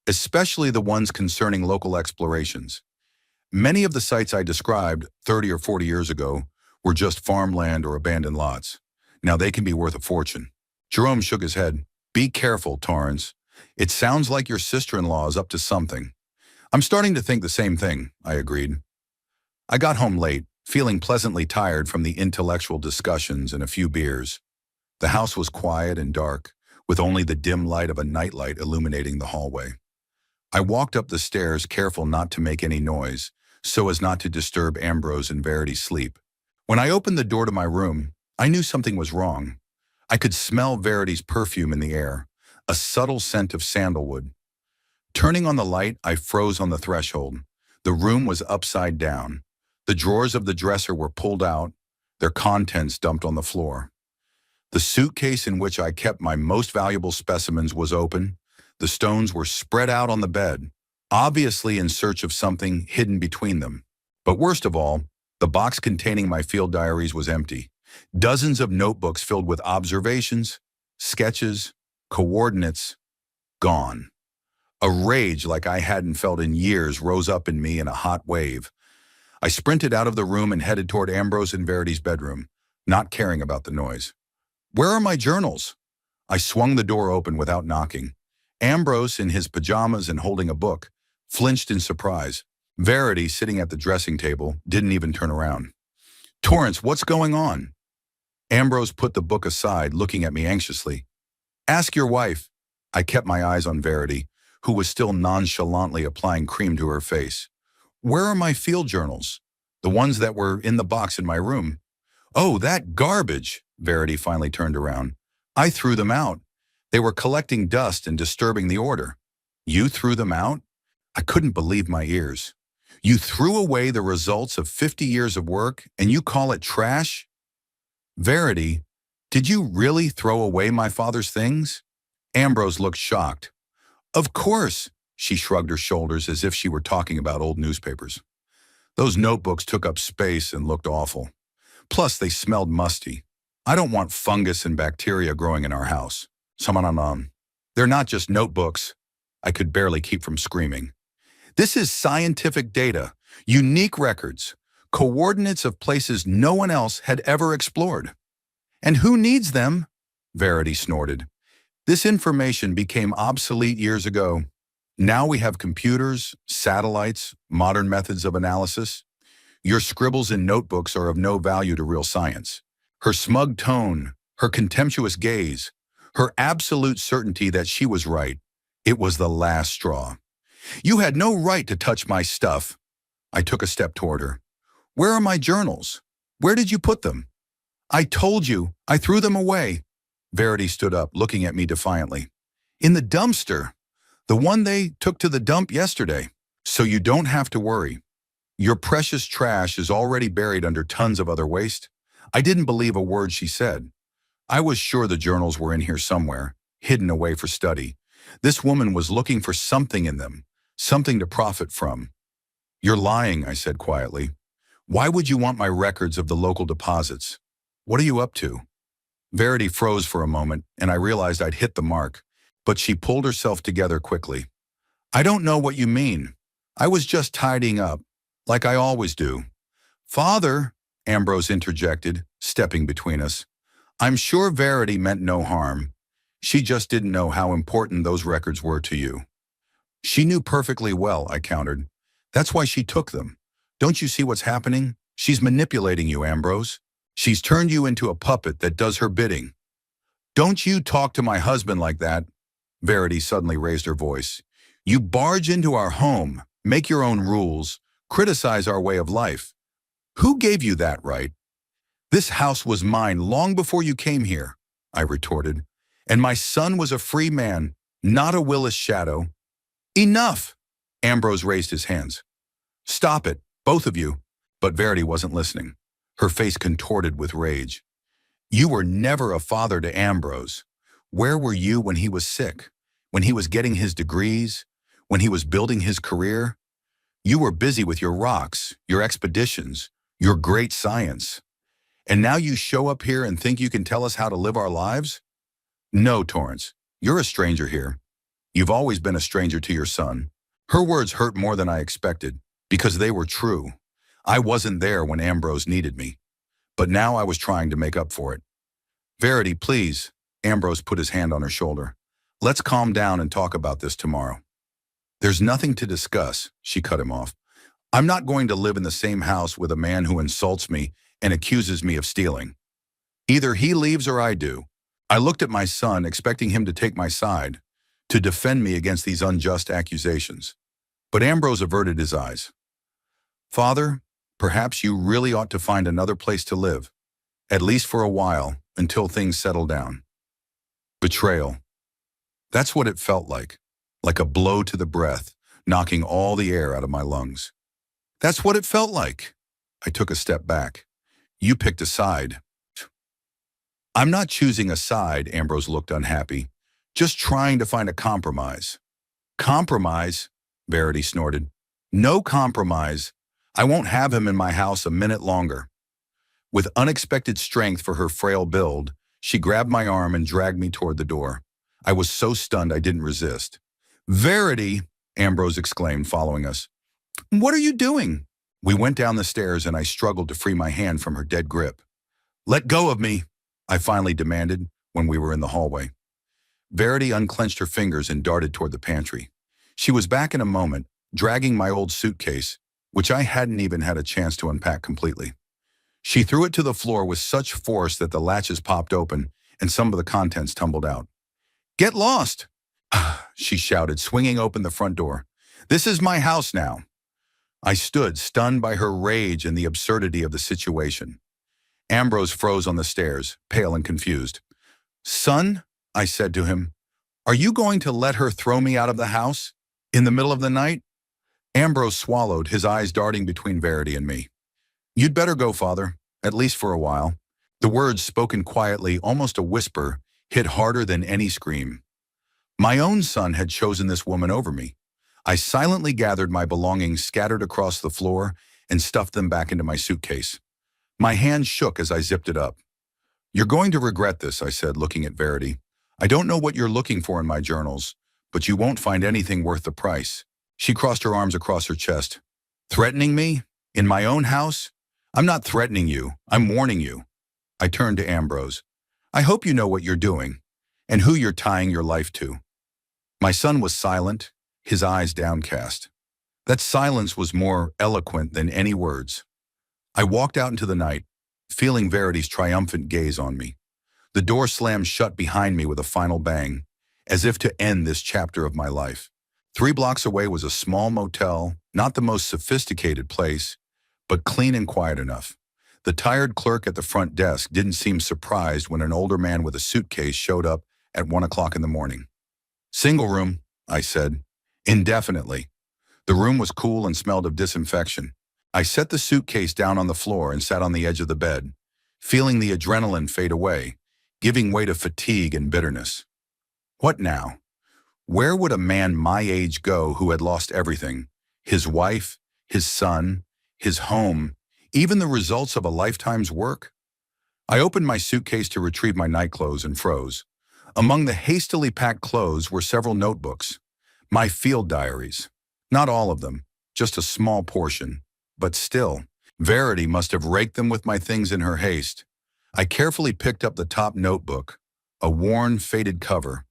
"especially the ones concerning local explorations. Many of the sites I described 30 or 40 years ago were just farmland or abandoned lots. Now they can be worth a fortune." Jerome shook his head. "Be careful, Torrance. It sounds like your sister-in-law is up to something." "I'm starting to think the same thing," I agreed. I got home late, feeling pleasantly tired from the intellectual discussions and a few beers. The house was quiet and dark, with only the dim light of a nightlight illuminating the hallway. I walked up the stairs, careful not to make any noise, so as not to disturb Ambrose and Verity's sleep. When I opened the door to my room, I knew something was wrong. I could smell Verity's perfume in the air, a subtle scent of sandalwood. Turning on the light, I froze on the threshold. The room was upside down. The drawers of the dresser were pulled out, their contents dumped on the floor. The suitcase in which I kept my most valuable specimens was open. The stones were spread out on the bed, obviously in search of something hidden between them. But worst of all, the box containing my field diaries was empty. Dozens of notebooks filled with observations, sketches, coordinates, gone. A rage like I hadn't felt in years rose up in me in a hot wave. I sprinted out of the room and headed toward Ambrose and Verity's bedroom, not caring about the noise. "Where are my journals?" I swung the door open without knocking. Ambrose, in his pajamas and holding a book, flinched in surprise. Verity, sitting at the dressing table, didn't even turn around. "Torrance, what's going on?" Ambrose put the book aside, looking at me anxiously. "Ask your wife." I kept my eyes on Verity, who was still nonchalantly applying cream to her face. "Where are my field journals? The ones that were in the box in my room." "Oh, that garbage!" Verity finally turned around. "I threw them out. They were collecting dust and disturbing the order." "You threw them out?" I couldn't believe my ears. "You threw away the results of 50 years of work and you call it trash?" "Verity, did you really throw away my father's things?" Ambrose looked shocked. "Of course," she shrugged her shoulders as if she were talking about old newspapers. "Those notebooks took up space and looked awful. Plus, they smelled musty. I don't want fungus and bacteria growing in our house. They're not just notebooks." I could barely keep from screaming. "This is scientific data, unique records, coordinates of places no one else had ever explored." "And who needs them?" Verity snorted. "This information became obsolete years ago. Now we have computers, satellites, modern methods of analysis. Your scribbles in notebooks are of no value to real science." Her smug tone, her contemptuous gaze, her absolute certainty that she was right. It was the last straw. "You had no right to touch my stuff." I took a step toward her. "Where are my journals? Where did you put them?" "I told you, I threw them away." Verity stood up, looking at me defiantly. "In the dumpster. The one they took to the dump yesterday. So you don't have to worry. Your precious trash is already buried under tons of other waste. I didn't believe a word she said. I was sure the journals were in here somewhere, hidden away for study. This woman was looking for something in them, something to profit from. You're lying, I said quietly. Why would you want my records of the local deposits? What are you up to? Verity froze for a moment, and I realized I'd hit the mark, but she pulled herself together quickly. I don't know what you mean. I was just tidying up, like I always do. Father, Ambrose interjected, stepping between us. I'm sure Verity meant no harm. She just didn't know how important those records were to you. She knew perfectly well, I countered. That's why she took them. Don't you see what's happening? She's manipulating you, Ambrose. She's turned you into a puppet that does her bidding. Don't you talk to my husband like that. Verity suddenly raised her voice. You barge into our home, make your own rules, criticize our way of life. Who gave you that right? This house was mine long before you came here, I retorted. And my son was a free man, not a Willis shadow. Enough! Ambrose raised his hands. Stop it, both of you. But Verity wasn't listening. Her face contorted with rage. You were never a father to Ambrose. Where were you when he was sick? When he was getting his degrees? When he was building his career? You were busy with your rocks, your expeditions, your great science. And now you show up here and think you can tell us how to live our lives? No, Torrance, you're a stranger here. You've always been a stranger to your son. Her words hurt more than I expected, because they were true. I wasn't there when Ambrose needed me. But now I was trying to make up for it. Verity, please, Ambrose put his hand on her shoulder. Let's calm down and talk about this tomorrow. There's nothing to discuss, she cut him off. I'm not going to live in the same house with a man who insults me and accuses me of stealing. Either he leaves or I do. I looked at my son, expecting him to take my side, to defend me against these unjust accusations. But Ambrose averted his eyes. Father, perhaps you really ought to find another place to live, at least for a while, until things settle down. Betrayal. That's what it felt like a blow to the breath, knocking all the air out of my lungs. That's what it felt like. I took a step back. You picked a side. I'm not choosing a side, Ambrose looked unhappy. Just trying to find a compromise. Compromise? Verity snorted. No compromise. I won't have him in my house a minute longer. With unexpected strength for her frail build, she grabbed my arm and dragged me toward the door. I was so stunned I didn't resist. Verity, Ambrose exclaimed, following us. What are you doing? We went down the stairs and I struggled to free my hand from her dead grip. Let go of me, I finally demanded when we were in the hallway. Verity unclenched her fingers and darted toward the pantry. She was back in a moment, dragging my old suitcase, which I hadn't even had a chance to unpack completely. She threw it to the floor with such force that the latches popped open and some of the contents tumbled out. Get lost, she shouted, swinging open the front door. This is my house now. I stood, stunned by her rage and the absurdity of the situation. Ambrose froze on the stairs, pale and confused. Son, I said to him, are you going to let her throw me out of the house? In the middle of the night? Ambrose swallowed, his eyes darting between Verity and me. You'd better go, Father, at least for a while. The words, spoken quietly, almost a whisper, hit harder than any scream. My own son had chosen this woman over me. I silently gathered my belongings scattered across the floor and stuffed them back into my suitcase. My hand shook as I zipped it up. You're going to regret this, I said, looking at Verity. I don't know what you're looking for in my journals, but you won't find anything worth the price. She crossed her arms across her chest. Threatening me? In my own house? I'm not threatening you. I'm warning you. I turned to Ambrose. I hope you know what you're doing and who you're tying your life to. My son was silent, his eyes downcast. That silence was more eloquent than any words. I walked out into the night, feeling Verity's triumphant gaze on me. The door slammed shut behind me with a final bang, as if to end this chapter of my life. 3 blocks away was a small motel, not the most sophisticated place, but clean and quiet enough. The tired clerk at the front desk didn't seem surprised when an older man with a suitcase showed up at 1 o'clock in the morning. Single room, I said, indefinitely. The room was cool and smelled of disinfection. I set the suitcase down on the floor and sat on the edge of the bed, feeling the adrenaline fade away, giving way to fatigue and bitterness. What now? Where would a man my age go who had lost everything? His wife, his son, his home, even the results of a lifetime's work? I opened my suitcase to retrieve my nightclothes and froze. Among the hastily packed clothes were several notebooks, my field diaries. Not all of them, just a small portion. But still, Verity must have raked them with my things in her haste. I carefully picked up the top notebook, a worn, faded cover.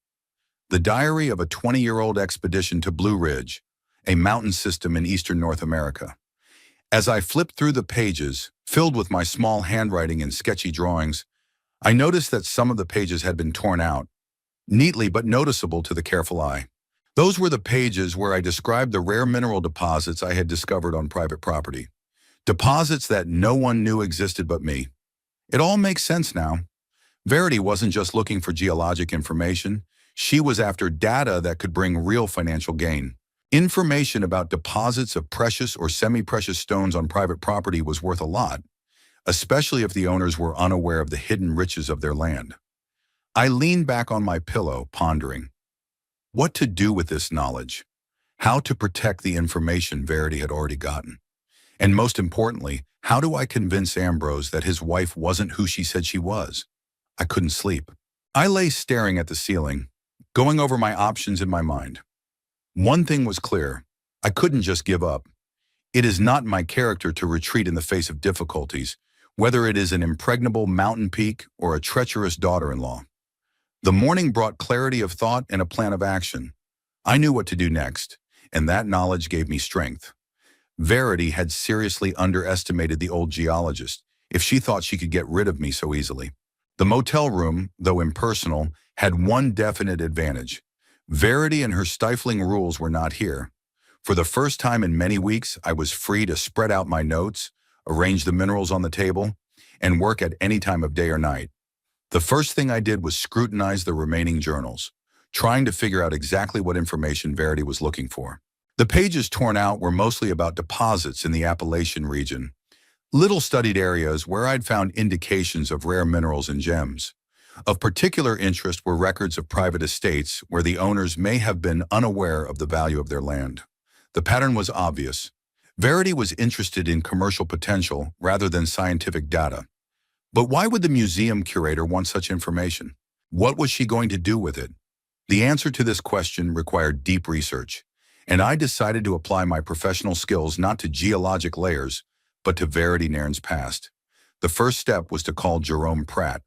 The diary of a 20-year-old expedition to Blue Ridge, a mountain system in eastern North America. As I flipped through the pages, filled with my small handwriting and sketchy drawings, I noticed that some of the pages had been torn out, neatly but noticeable to the careful eye. Those were the pages where I described the rare mineral deposits I had discovered on private property. Deposits that no one knew existed but me. It all makes sense now. Verity wasn't just looking for geologic information. She was after data that could bring real financial gain. Information about deposits of precious or semi-precious stones on private property was worth a lot, especially if the owners were unaware of the hidden riches of their land. I leaned back on my pillow, pondering what to do with this knowledge, how to protect the information Verity had already gotten, and most importantly, how do I convince Ambrose that his wife wasn't who she said she was? I couldn't sleep. I lay staring at the ceiling, going over my options in my mind. One thing was clear: I couldn't just give up. It is not my character to retreat in the face of difficulties, whether it is an impregnable mountain peak or a treacherous daughter-in-law. The morning brought clarity of thought and a plan of action. I knew what to do next, and that knowledge gave me strength. Verity had seriously underestimated the old geologist if she thought she could get rid of me so easily. The motel room, though impersonal, had one definite advantage. Verity and her stifling rules were not here. For the first time in many weeks, I was free to spread out my notes, arrange the minerals on the table, and work at any time of day or night. The first thing I did was scrutinize the remaining journals, trying to figure out exactly what information Verity was looking for. The pages torn out were mostly about deposits in the Appalachian region, little studied areas where I'd found indications of rare minerals and gems. Of particular interest were records of private estates where the owners may have been unaware of the value of their land. The pattern was obvious. Verity was interested in commercial potential rather than scientific data. But why would the museum curator want such information? What was she going to do with it? The answer to this question required deep research, and I decided to apply my professional skills not to geologic layers, but to Verity Nairn's past. The first step was to call Jerome Pratt.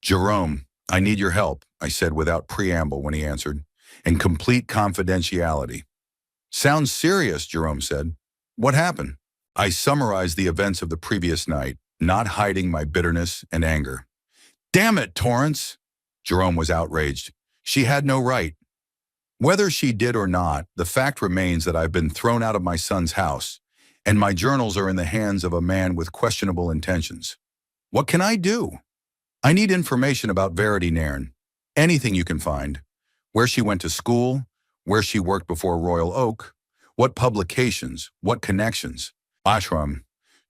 "Jerome, I need your help," I said without preamble when he answered, "and complete confidentiality." "Sounds serious," Jerome said. "What happened?" I summarized the events of the previous night, not hiding my bitterness and anger. "Damn it, Torrance!" Jerome was outraged. "She had no right." "Whether she did or not, the fact remains that I've been thrown out of my son's house, and my journals are in the hands of a man with questionable intentions. What can I do? I need information about Verity Nairn. Anything you can find. Where she went to school, where she worked before Royal Oak, what publications, what connections. Ashram,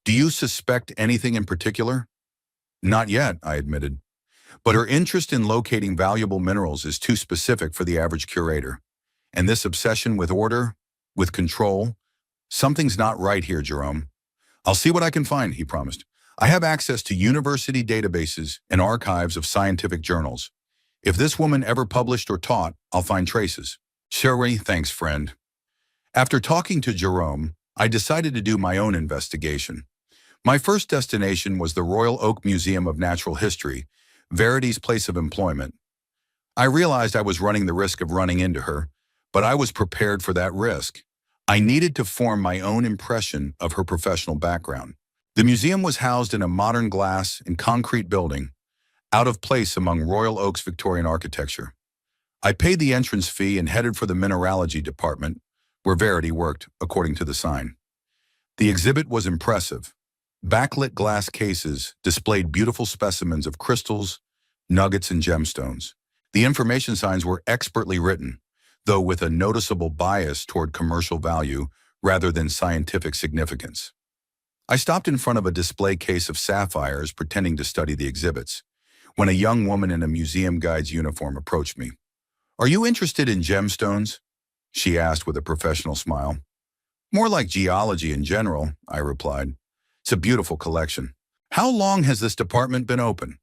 do you suspect anything in particular?" "Not yet," I admitted. "But her interest in locating valuable minerals is too specific for the average curator. And this obsession with order, with control, something's not right here, Jerome." "I'll see what I can find," he promised. "I have access to university databases and archives of scientific journals. If this woman ever published or taught, I'll find traces." "Sure, thanks, friend." After talking to Jerome, I decided to do my own investigation. My first destination was the Royal Oak Museum of Natural History, Verity's place of employment. I realized I was running the risk of running into her, but I was prepared for that risk. I needed to form my own impression of her professional background. The museum was housed in a modern glass and concrete building, out of place among Royal Oak's Victorian architecture. I paid the entrance fee and headed for the mineralogy department, where Verity worked, according to the sign. The exhibit was impressive. Backlit glass cases displayed beautiful specimens of crystals, nuggets, and gemstones. The information signs were expertly written, though with a noticeable bias toward commercial value rather than scientific significance. I stopped in front of a display case of sapphires pretending to study the exhibits, when a young woman in a museum guide's uniform approached me. "Are you interested in gemstones?" she asked with a professional smile. "More like geology in general," I replied. "It's a beautiful collection." "How long has this department been open?"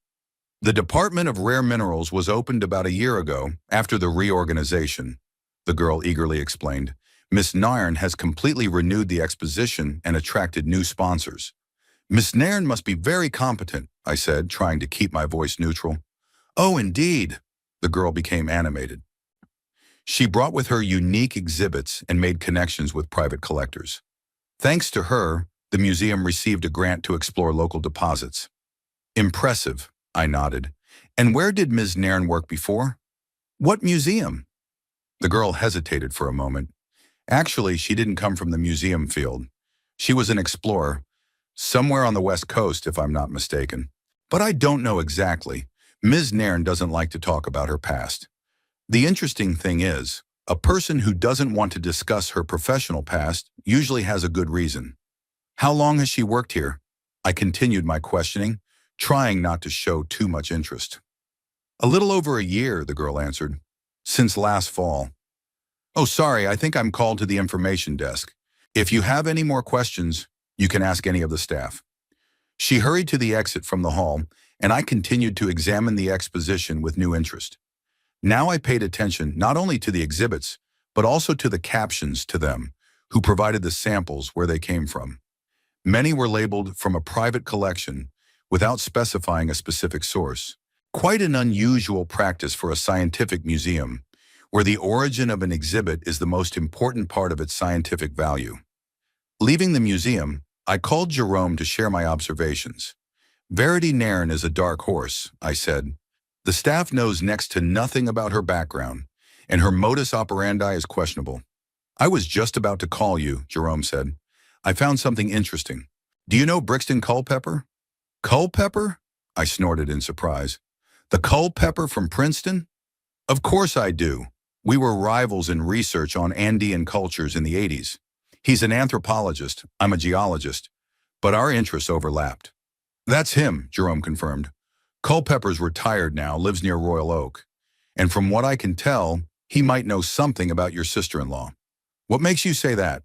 "The Department of Rare Minerals was opened about a year ago, after the reorganization," the girl eagerly explained. "Miss Nairn has completely renewed the exposition and attracted new sponsors." "Miss Nairn must be very competent," I said, trying to keep my voice neutral. "Oh, indeed." The girl became animated. She brought with her unique exhibits and made connections with private collectors. Thanks to her, the museum received a grant to explore local deposits. "Impressive," I nodded. "And where did Ms. Nairn work before?" "What museum?" The girl hesitated for a moment. Actually, she didn't come from the museum field. She was an explorer, somewhere on the West Coast, if I'm not mistaken. But I don't know exactly. Ms. Nairn doesn't like to talk about her past. The interesting thing is, a person who doesn't want to discuss her professional past usually has a good reason. "How long has she worked here?" I continued my questioning, trying not to show too much interest. "A little over a year," the girl answered. "Since last fall." "Oh, sorry, I think I'm called to the information desk. If you have any more questions, you can ask any of the staff." She hurried to the exit from the hall, and I continued to examine the exposition with new interest. Now I paid attention not only to the exhibits, but also to the captions to them, who provided the samples where they came from. Many were labeled "from a private collection," without specifying a specific source. Quite an unusual practice for a scientific museum, where the origin of an exhibit is the most important part of its scientific value. Leaving the museum, I called Jerome to share my observations. "Verity Nairn is a dark horse," I said. "The staff knows next to nothing about her background, and her modus operandi is questionable." "I was just about to call you," Jerome said. "I found something interesting. Do you know Brixton Culpepper?" "Culpepper?" I snorted in surprise. "The Culpepper from Princeton?" "Of course I do. We were rivals in research on Andean cultures in the 80s. He's an anthropologist, I'm a geologist, but our interests overlapped." "That's him," Jerome confirmed. "Culpepper's retired now, lives near Royal Oak. And from what I can tell, he might know something about your sister-in-law." "What makes you say that?"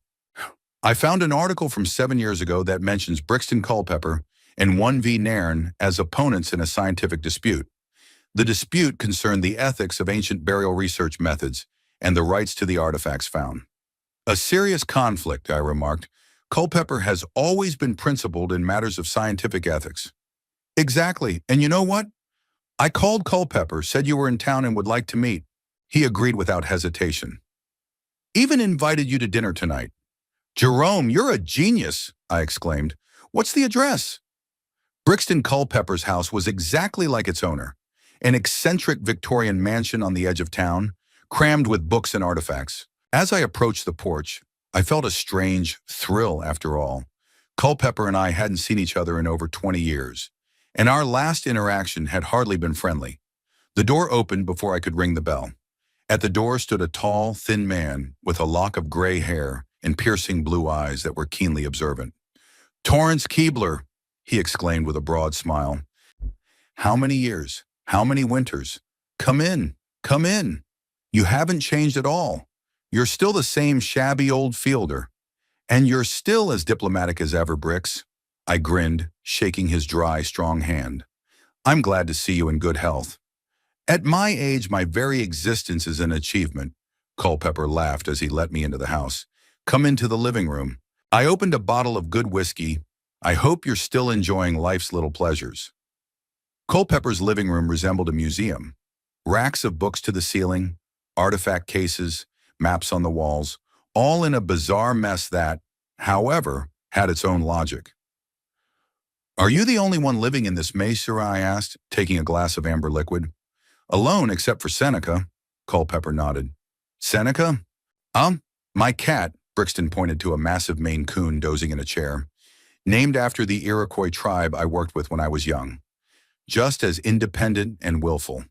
"I found an article from 7 years ago that mentions Brixton Culpepper and 1V Nairn as opponents in a scientific dispute. The dispute concerned the ethics of ancient burial research methods and the rights to the artifacts found." "A serious conflict," I remarked. "Culpepper has always been principled in matters of scientific ethics." "Exactly, and you know what? I called Culpepper, said you were in town and would like to meet. He agreed without hesitation. Even invited you to dinner tonight." "Jerome, you're a genius," I exclaimed. "What's the address?" Brixton Culpepper's house was exactly like its owner, an eccentric Victorian mansion on the edge of town, crammed with books and artifacts. As I approached the porch, I felt a strange thrill after all. Culpepper and I hadn't seen each other in over 20 years, and our last interaction had hardly been friendly. The door opened before I could ring the bell. At the door stood a tall, thin man with a lock of gray hair and piercing blue eyes that were keenly observant. "Torrance Keebler," he exclaimed with a broad smile. "How many years? How many winters? Come in, come in. You haven't changed at all. You're still the same shabby old fielder. And you're still as diplomatic as ever, Brix." I grinned, shaking his dry, strong hand. "I'm glad to see you in good health." "At my age, my very existence is an achievement." Culpepper laughed as he let me into the house. "Come into the living room. I opened a bottle of good whiskey. I hope you're still enjoying life's little pleasures." Culpepper's living room resembled a museum. Racks of books to the ceiling, artifact cases, maps on the walls, all in a bizarre mess that, however, had its own logic. "Are you the only one living in this maze, sir?" I asked, taking a glass of amber liquid. "Alone, except for Seneca," Culpepper nodded. "Seneca?" My cat," Brixton pointed to a massive Maine Coon dozing in a chair, "named after the Iroquois tribe I worked with when I was young. Just as independent and willful."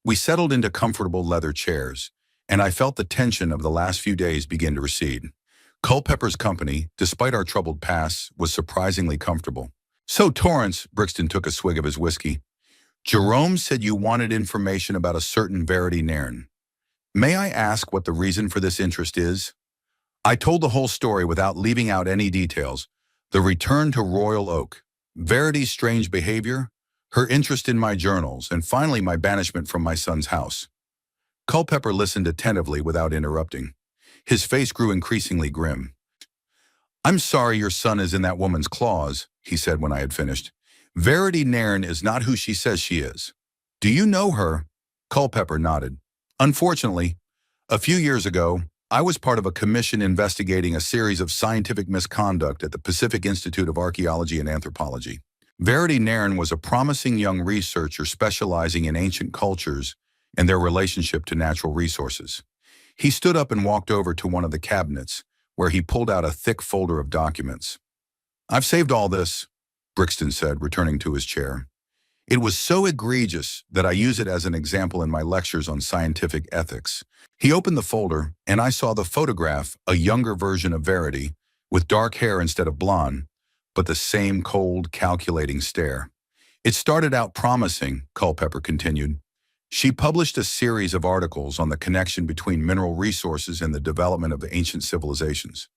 We settled into comfortable leather chairs, and I felt the tension of the last few days begin to recede. Culpepper's company, despite our troubled past, was surprisingly comfortable. So, Torrance, Brixton took a swig of his whiskey. Jerome said you wanted information about a certain Verity Nairn. May I ask what the reason for this interest is? I told the whole story without leaving out any details. The return to Royal Oak, Verity's strange behavior, her interest in my journals, and finally my banishment from my son's house. Culpepper listened attentively without interrupting. His face grew increasingly grim. I'm sorry your son is in that woman's claws, he said when I had finished. Verity Nairn is not who she says she is. Do you know her? Culpepper nodded. Unfortunately, a few years ago, I was part of a commission investigating a series of scientific misconduct at the Pacific Institute of Archaeology and Anthropology. Verity Nairn was a promising young researcher specializing in ancient cultures and their relationship to natural resources. He stood up and walked over to one of the cabinets, where he pulled out a thick folder of documents. I've saved all this, Brixton said, returning to his chair. It was so egregious that I use it as an example in my lectures on scientific ethics. He opened the folder, and I saw the photograph, a younger version of Verity, with dark hair instead of blonde, but the same cold, calculating stare. It started out promising, Culpepper continued. She published a series of articles on the connection between mineral resources and the development of ancient civilizations.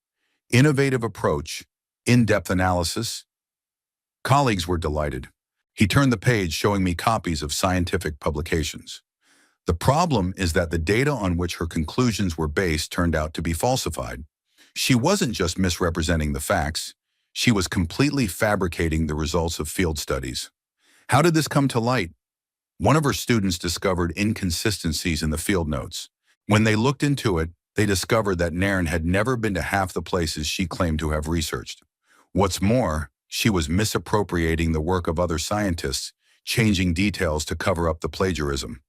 Innovative approach, in-depth analysis. Colleagues were delighted. He turned the page showing me copies of scientific publications. The problem is that the data on which her conclusions were based turned out to be falsified. She wasn't just misrepresenting the facts, she was completely fabricating the results of field studies. How did this come to light? One of her students discovered inconsistencies in the field notes. When they looked into it, they discovered that Nairn had never been to half the places she claimed to have researched. What's more, she was misappropriating the work of other scientists, changing details to cover up the plagiarism.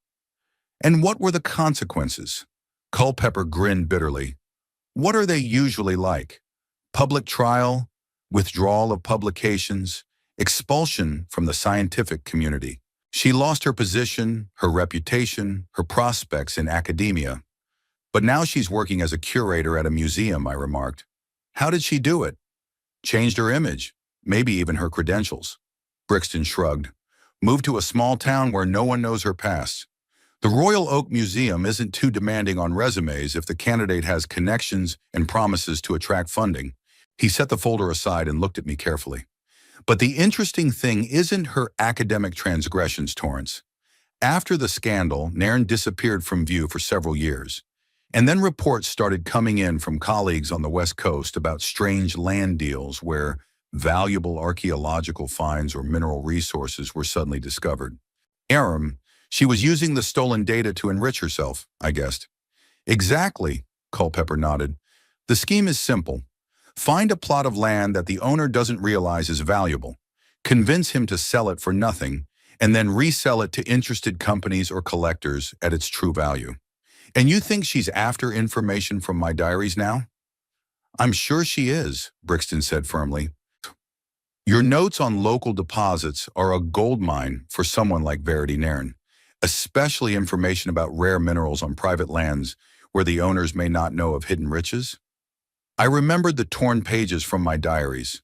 And what were the consequences? Culpepper grinned bitterly. What are they usually like? Public trial, withdrawal of publications, expulsion from the scientific community. She lost her position, her reputation, her prospects in academia. But now she's working as a curator at a museum, I remarked. How did she do it? Changed her image, maybe even her credentials. Brixton shrugged. Moved to a small town where no one knows her past. The Royal Oak Museum isn't too demanding on resumes if the candidate has connections and promises to attract funding. He set the folder aside and looked at me carefully. But the interesting thing isn't her academic transgressions, Torrance. After the scandal, Nairn disappeared from view for several years. And then reports started coming in from colleagues on the West Coast about strange land deals where valuable archaeological finds or mineral resources were suddenly discovered. She was using the stolen data to enrich herself, I guessed. Exactly, Culpepper nodded. The scheme is simple. Find a plot of land that the owner doesn't realize is valuable, convince him to sell it for nothing, and then resell it to interested companies or collectors at its true value. And you think she's after information from my diaries now? I'm sure she is, Brixton said firmly. Your notes on local deposits are a goldmine for someone like Verity Nairn, especially information about rare minerals on private lands where the owners may not know of hidden riches. I remembered the torn pages from my diaries,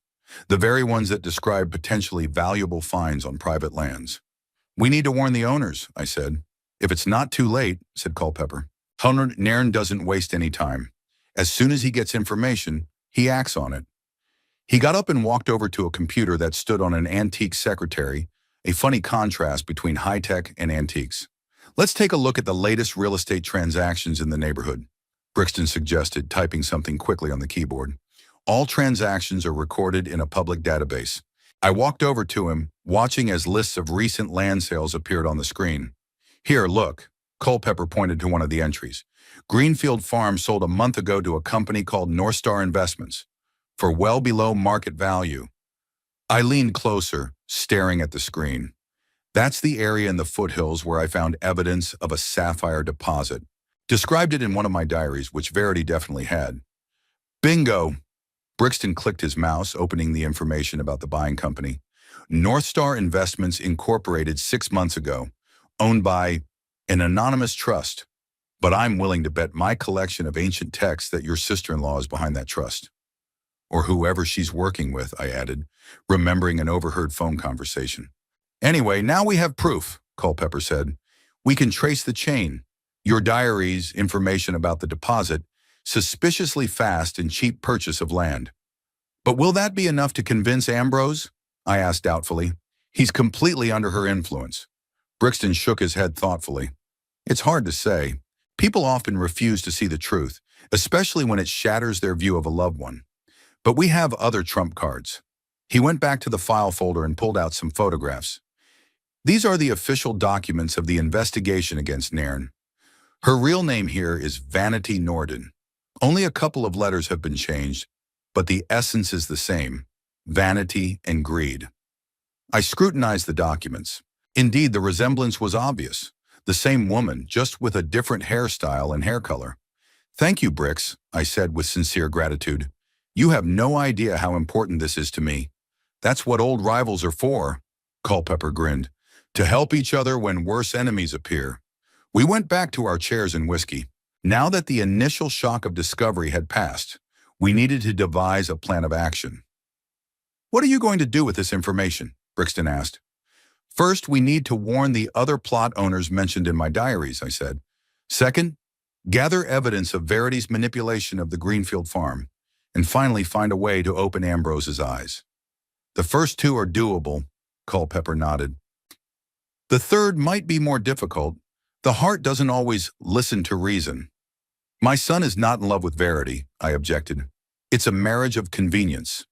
the very ones that describe potentially valuable finds on private lands. We need to warn the owners, I said. If it's not too late, said Culpepper. Nairn doesn't waste any time. As soon as he gets information, he acts on it. He got up and walked over to a computer that stood on an antique secretary, a funny contrast between high-tech and antiques. Let's take a look at the latest real estate transactions in the neighborhood, Brixton suggested, typing something quickly on the keyboard. All transactions are recorded in a public database. I walked over to him, watching as lists of recent land sales appeared on the screen. Here, look. Culpepper pointed to one of the entries. Greenfield Farm sold a month ago to a company called North Star Investments for well below market value. I leaned closer, staring at the screen. That's the area in the foothills where I found evidence of a sapphire deposit. Described it in one of my diaries, which Verity definitely had. Bingo! Brixton clicked his mouse, opening the information about the buying company. North Star Investments Incorporated 6 months ago, owned by an anonymous trust. But I'm willing to bet my collection of ancient texts that your sister-in-law is behind that trust. Or whoever she's working with, I added, remembering an overheard phone conversation. Anyway, now we have proof, Culpepper said. We can trace the chain. Your diaries, information about the deposit, suspiciously fast and cheap purchase of land. But will that be enough to convince Ambrose? I asked doubtfully. He's completely under her influence. Brixton shook his head thoughtfully. It's hard to say. People often refuse to see the truth, especially when it shatters their view of a loved one. But we have other trump cards. He went back to the file folder and pulled out some photographs. These are the official documents of the investigation against Nairn. Her real name here is Vanity Norden. Only a couple of letters have been changed, but the essence is the same: vanity and greed. I scrutinized the documents. Indeed, the resemblance was obvious. The same woman, just with a different hairstyle and hair color. Thank you, Brix, I said with sincere gratitude. You have no idea how important this is to me. That's what old rivals are for, Culpepper grinned. To help each other when worse enemies appear. We went back to our chairs and whiskey. Now that the initial shock of discovery had passed, we needed to devise a plan of action. What are you going to do with this information? Brixton asked. First, we need to warn the other plot owners mentioned in my diaries, I said. Second, gather evidence of Verity's manipulation of the Greenfield farm. And finally, find a way to open Ambrose's eyes. The first two are doable, Culpepper nodded. The third might be more difficult. The heart doesn't always listen to reason. My son is not in love with Verity, I objected. It's a marriage of convenience.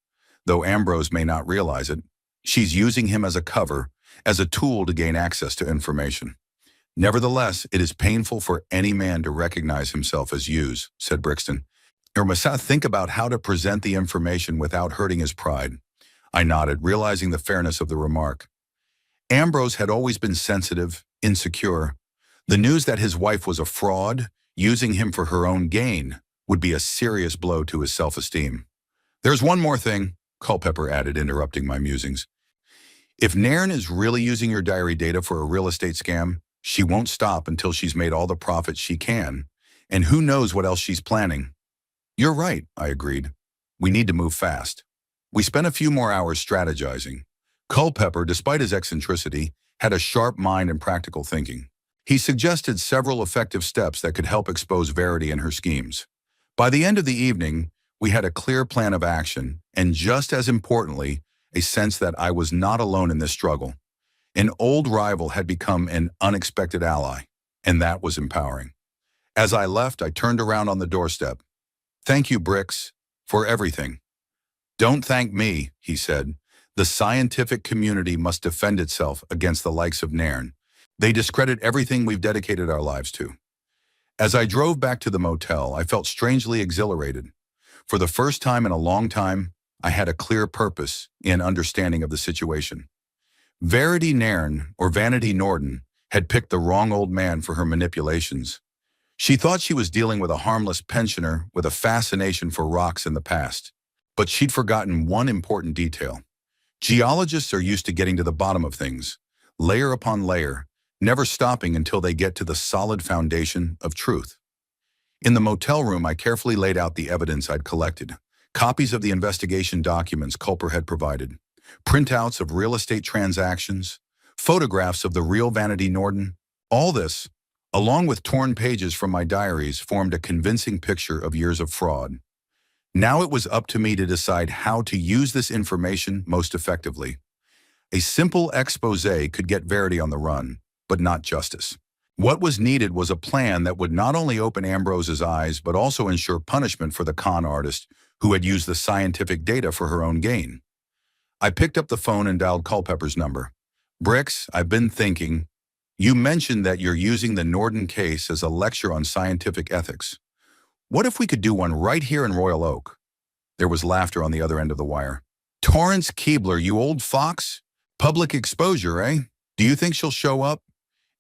Though Ambrose may not realize it, she's using him as a cover, as a tool to gain access to information. Nevertheless, it is painful for any man to recognize himself as used, said Brixton. Or must think about how to present the information without hurting his pride. I nodded, realizing the fairness of the remark. Ambrose had always been sensitive, insecure. The news that his wife was a fraud, using him for her own gain, would be a serious blow to his self-esteem. There's one more thing, Culpepper added, interrupting my musings. If Nairn is really using your diary data for a real estate scam, she won't stop until she's made all the profit she can, and who knows what else she's planning. You're right, I agreed. We need to move fast. We spent a few more hours strategizing. Culpepper, despite his eccentricity, had a sharp mind and practical thinking. He suggested several effective steps that could help expose Verity and her schemes. By the end of the evening, we had a clear plan of action, and just as importantly, a sense that I was not alone in this struggle. An old rival had become an unexpected ally, and that was empowering. As I left, I turned around on the doorstep. Thank you, Brix, for everything. Don't thank me, he said. The scientific community must defend itself against the likes of Nairn. They discredit everything we've dedicated our lives to. As I drove back to the motel, I felt strangely exhilarated. For the first time in a long time, I had a clear purpose and understanding of the situation. Verity Nairn, or Vanity Norden, had picked the wrong old man for her manipulations. She thought she was dealing with a harmless pensioner with a fascination for rocks in the past. But she'd forgotten one important detail. Geologists are used to getting to the bottom of things, layer upon layer, never stopping until they get to the solid foundation of truth. In the motel room, I carefully laid out the evidence I'd collected, copies of the investigation documents Culper had provided, printouts of real estate transactions, photographs of the real Vanity Norden. All this, along with torn pages from my diaries, formed a convincing picture of years of fraud. Now it was up to me to decide how to use this information most effectively. A simple expose could get Verity on the run, but not justice. What was needed was a plan that would not only open Ambrose's eyes, but also ensure punishment for the con artist who had used the scientific data for her own gain. I picked up the phone and dialed Culpepper's number. Brix, I've been thinking. You mentioned that you're using the Norden case as a lecture on scientific ethics. What if we could do one right here in Royal Oak? There was laughter on the other end of the wire. Torrance Keebler, you old fox? Public exposure, eh? Do you think she'll show up?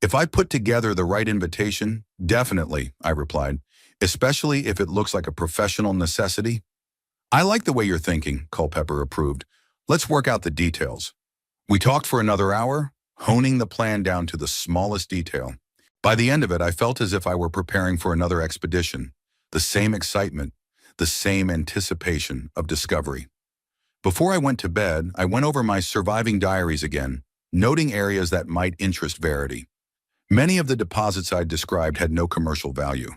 If I put together the right invitation, definitely, I replied, especially if it looks like a professional necessity. I like the way you're thinking, Culpepper approved. Let's work out the details. We talked for another hour, honing the plan down to the smallest detail. By the end of it, I felt as if I were preparing for another expedition, the same excitement, the same anticipation of discovery. Before I went to bed, I went over my surviving diaries again, noting areas that might interest Verity. Many of the deposits I described had no commercial value,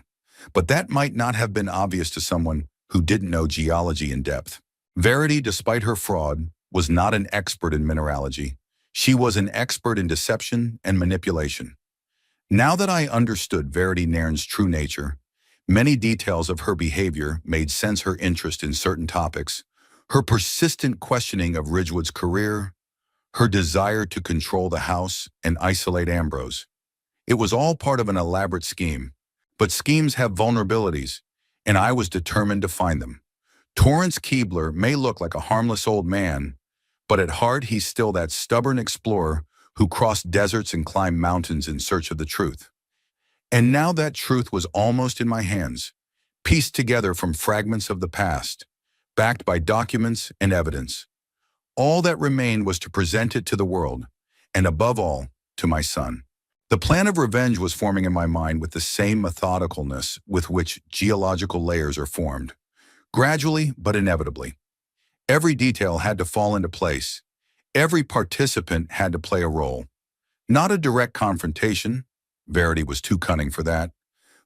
but that might not have been obvious to someone who didn't know geology in depth. Verity, despite her fraud, was not an expert in mineralogy. She was an expert in deception and manipulation. Now that I understood Verity Nairn's true nature, many details of her behavior made sense. Her interest in certain topics, her persistent questioning of Ridgewood's career, her desire to control the house and isolate Ambrose. It was all part of an elaborate scheme. But schemes have vulnerabilities, and I was determined to find them. Torrance Keebler may look like a harmless old man, but at heart he's still that stubborn explorer who crossed deserts and climbed mountains in search of the truth. And now that truth was almost in my hands, pieced together from fragments of the past, backed by documents and evidence. All that remained was to present it to the world, and above all, to my son. The plan of revenge was forming in my mind with the same methodicalness with which geological layers are formed. Gradually, but inevitably. Every detail had to fall into place. Every participant had to play a role. Not a direct confrontation, Verity was too cunning for that,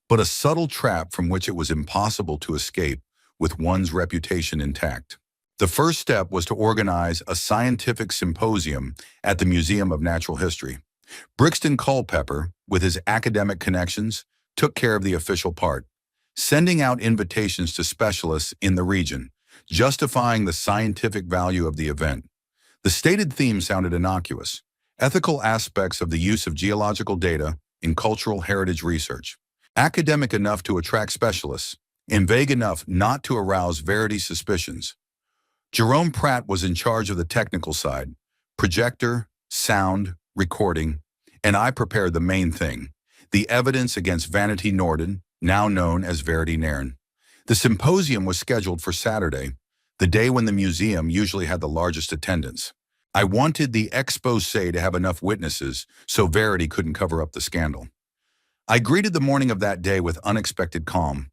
but a subtle trap from which it was impossible to escape with one's reputation intact. The first step was to organize a scientific symposium at the Museum of Natural History. Brixton Culpepper, with his academic connections, took care of the official part, sending out invitations to specialists in the region, justifying the scientific value of the event. The stated theme sounded innocuous: ethical aspects of the use of geological data in cultural heritage research. Academic enough to attract specialists, and vague enough not to arouse Verity's suspicions. Jerome Pratt was in charge of the technical side: projector, sound, recording, and I prepared the main thing, the evidence against Vanity Norden, now known as Verity Nairn. The symposium was scheduled for Saturday, the day when the museum usually had the largest attendance. I wanted the exposé to have enough witnesses so Verity couldn't cover up the scandal. I greeted the morning of that day with unexpected calm.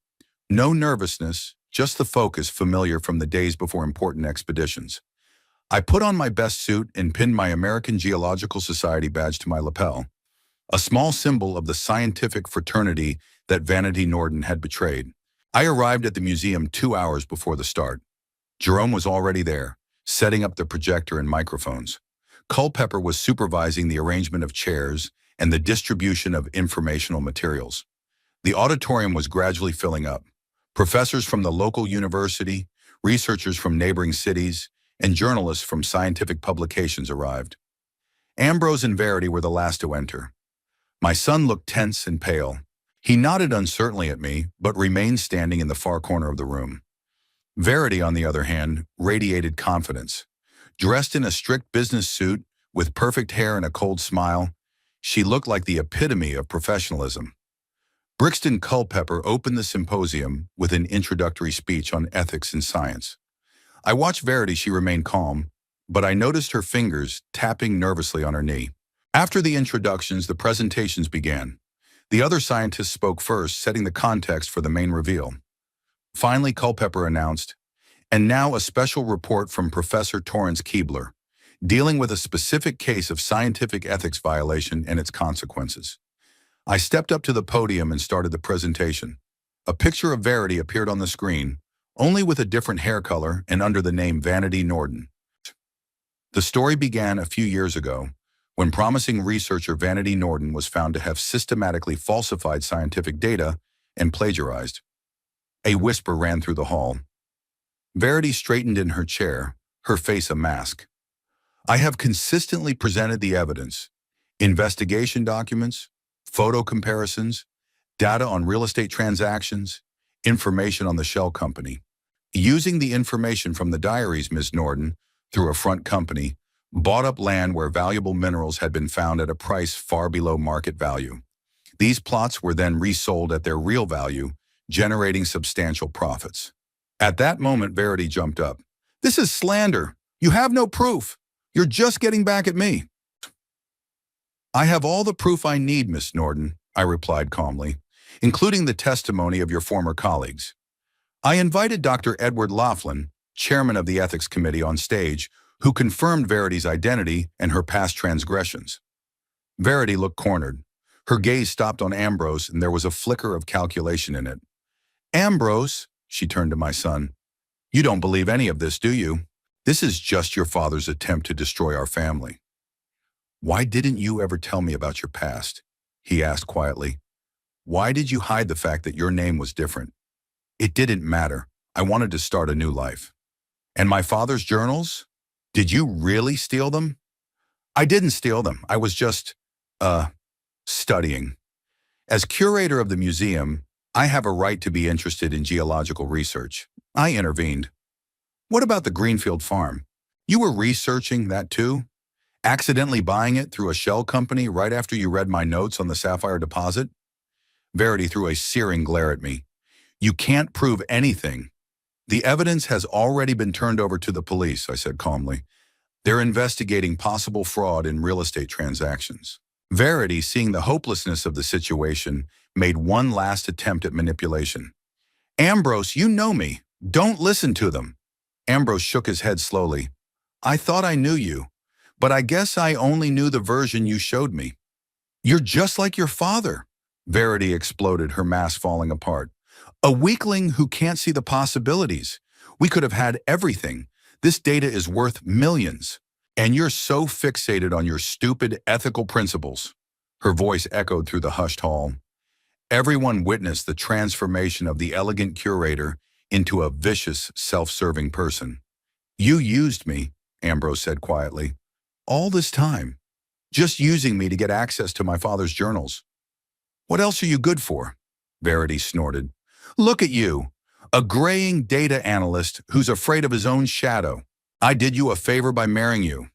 No nervousness, just the focus familiar from the days before important expeditions. I put on my best suit and pinned my American Geological Society badge to my lapel, a small symbol of the scientific fraternity that Vanity Norden had betrayed. I arrived at the museum 2 hours before the start. Jerome was already there, setting up the projector and microphones. Culpepper was supervising the arrangement of chairs and the distribution of informational materials. The auditorium was gradually filling up. Professors from the local university, researchers from neighboring cities, and journalists from scientific publications arrived. Ambrose and Verity were the last to enter. My son looked tense and pale. He nodded uncertainly at me, but remained standing in the far corner of the room. Verity, on the other hand, radiated confidence. Dressed in a strict business suit, with perfect hair and a cold smile, she looked like the epitome of professionalism. Brixton Culpepper opened the symposium with an introductory speech on ethics in science. I watched Verity. She remained calm, but I noticed her fingers tapping nervously on her knee. After the introductions, the presentations began. The other scientists spoke first, setting the context for the main reveal. Finally, Culpepper announced, "And now a special report from Professor Torrance Keebler, dealing with a specific case of scientific ethics violation and its consequences." I stepped up to the podium and started the presentation. A picture of Verity appeared on the screen, only with a different hair color and under the name Vanity Norden. The story began a few years ago, when promising researcher Vanity Norden was found to have systematically falsified scientific data and plagiarized. A whisper ran through the hall. Verity straightened in her chair, her face a mask. "I have consistently presented the evidence: investigation documents, photo comparisons, data on real estate transactions, information on the shell company. Using the information from the diaries, Ms. Norden, through a front company, bought up land where valuable minerals had been found at a price far below market value. These plots were then resold at their real value, generating substantial profits." At that moment, Verity jumped up. "This is slander. You have no proof. You're just getting back at me." "I have all the proof I need, Miss Norden," I replied calmly, including the testimony of your former colleagues. I invited Dr. Edward Laughlin, chairman of the Ethics Committee, on stage, who confirmed Verity's identity and her past transgressions. Verity looked cornered. Her gaze stopped on Ambrose, and there was a flicker of calculation in it. Ambrose, she turned to my son, you don't believe any of this, do you? This is just your father's attempt to destroy our family. Why didn't you ever tell me about your past? He asked quietly. Why did you hide the fact that your name was different? It didn't matter. I wanted to start a new life. And my father's journals? Did you really steal them? I didn't steal them. I was just, studying. As curator of the museum, I have a right to be interested in geological research. I intervened. What about the Greenfield farm? You were researching that too? Accidentally buying it through a shell company right after you read my notes on the sapphire deposit? Verity threw a searing glare at me. You can't prove anything. The evidence has already been turned over to the police, I said calmly. They're investigating possible fraud in real estate transactions. Verity, seeing the hopelessness of the situation, made one last attempt at manipulation. Ambrose, you know me. Don't listen to them. Ambrose shook his head slowly. I thought I knew you, but I guess I only knew the version you showed me. You're just like your father. Verity exploded, her mask falling apart. A weakling who can't see the possibilities. We could have had everything. This data is worth millions. And you're so fixated on your stupid ethical principles. Her voice echoed through the hushed hall. Everyone witnessed the transformation of the elegant curator into a vicious, self-serving person. You used me, Ambrose said quietly. All this time. Just using me to get access to my father's journals. What else are you good for? Verity snorted. Look at you, a graying data analyst who's afraid of his own shadow. I did you a favor by marrying you.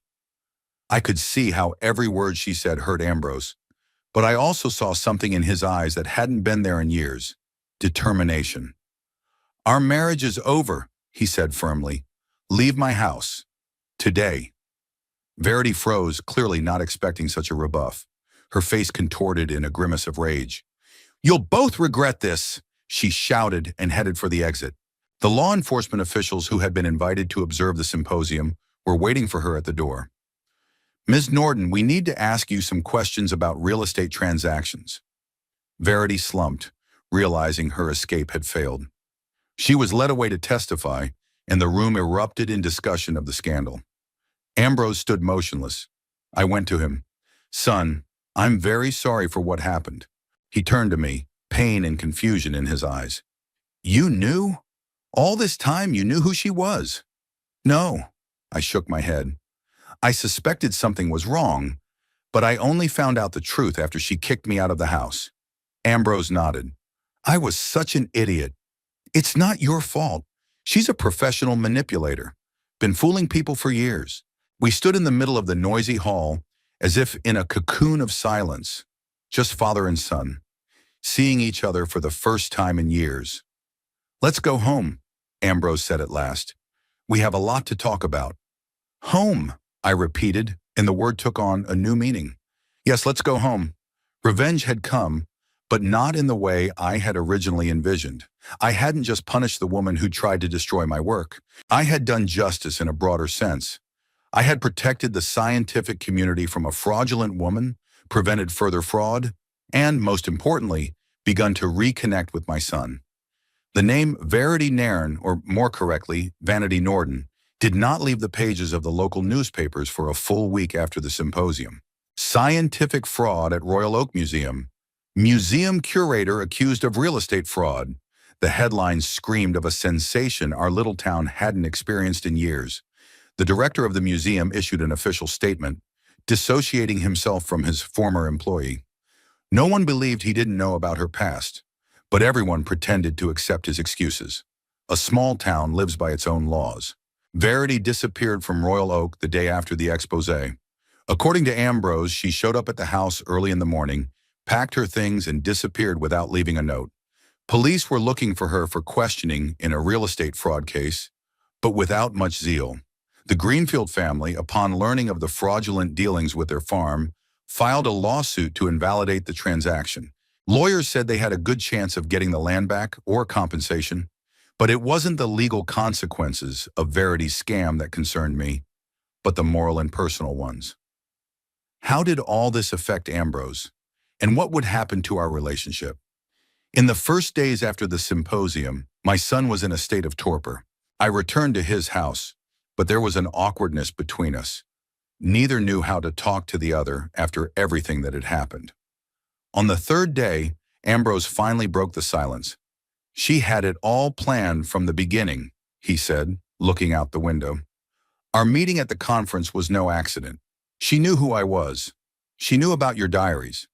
I could see how every word she said hurt Ambrose, but I also saw something in his eyes that hadn't been there in years. Determination. Our marriage is over, he said firmly. Leave my house. Today. Verity froze, clearly not expecting such a rebuff. Her face contorted in a grimace of rage. You'll both regret this, she shouted and headed for the exit. The law enforcement officials who had been invited to observe the symposium were waiting for her at the door. Ms. Norton, we need to ask you some questions about real estate transactions. Verity slumped, realizing her escape had failed. She was led away to testify, and the room erupted in discussion of the scandal. Ambrose stood motionless. I went to him. Son, I'm very sorry for what happened. He turned to me, pain and confusion in his eyes. You knew? All this time you knew who she was? No, I shook my head. I suspected something was wrong, but I only found out the truth after she kicked me out of the house. Ambrose nodded. I was such an idiot. It's not your fault. She's a professional manipulator. Been fooling people for years. We stood in the middle of the noisy hall, as if in a cocoon of silence, just father and son, seeing each other for the first time in years. Let's go home, Ambrose said at last. We have a lot to talk about. Home, I repeated, and the word took on a new meaning. Yes, let's go home. Revenge had come, but not in the way I had originally envisioned. I hadn't just punished the woman who tried to destroy my work. I had done justice in a broader sense. I had protected the scientific community from a fraudulent woman, prevented further fraud, and, most importantly, begun to reconnect with my son. The name Verity Nairn, or more correctly, Vanity Norton, did not leave the pages of the local newspapers for a full week after the symposium. Scientific fraud at Royal Oak Museum. Museum curator accused of real estate fraud. The headlines screamed of a sensation our little town hadn't experienced in years. The director of the museum issued an official statement, dissociating himself from his former employee. No one believed he didn't know about her past, but everyone pretended to accept his excuses. A small town lives by its own laws. Verity disappeared from Royal Oak the day after the exposé. According to Ambrose, she showed up at the house early in the morning, packed her things, and disappeared without leaving a note. Police were looking for her for questioning in a real estate fraud case, but without much zeal. The Greenfield family, upon learning of the fraudulent dealings with their farm, filed a lawsuit to invalidate the transaction. Lawyers said they had a good chance of getting the land back or compensation, but it wasn't the legal consequences of Verity's scam that concerned me, but the moral and personal ones. How did all this affect Ambrose? And what would happen to our relationship? In the first days after the symposium, my son was in a state of torpor. I returned to his house, but there was an awkwardness between us. Neither knew how to talk to the other after everything that had happened. On the third day, Ambrose finally broke the silence. "She had it all planned from the beginning," he said, looking out the window. "Our meeting at the conference was no accident. She knew who I was. She knew about your diaries.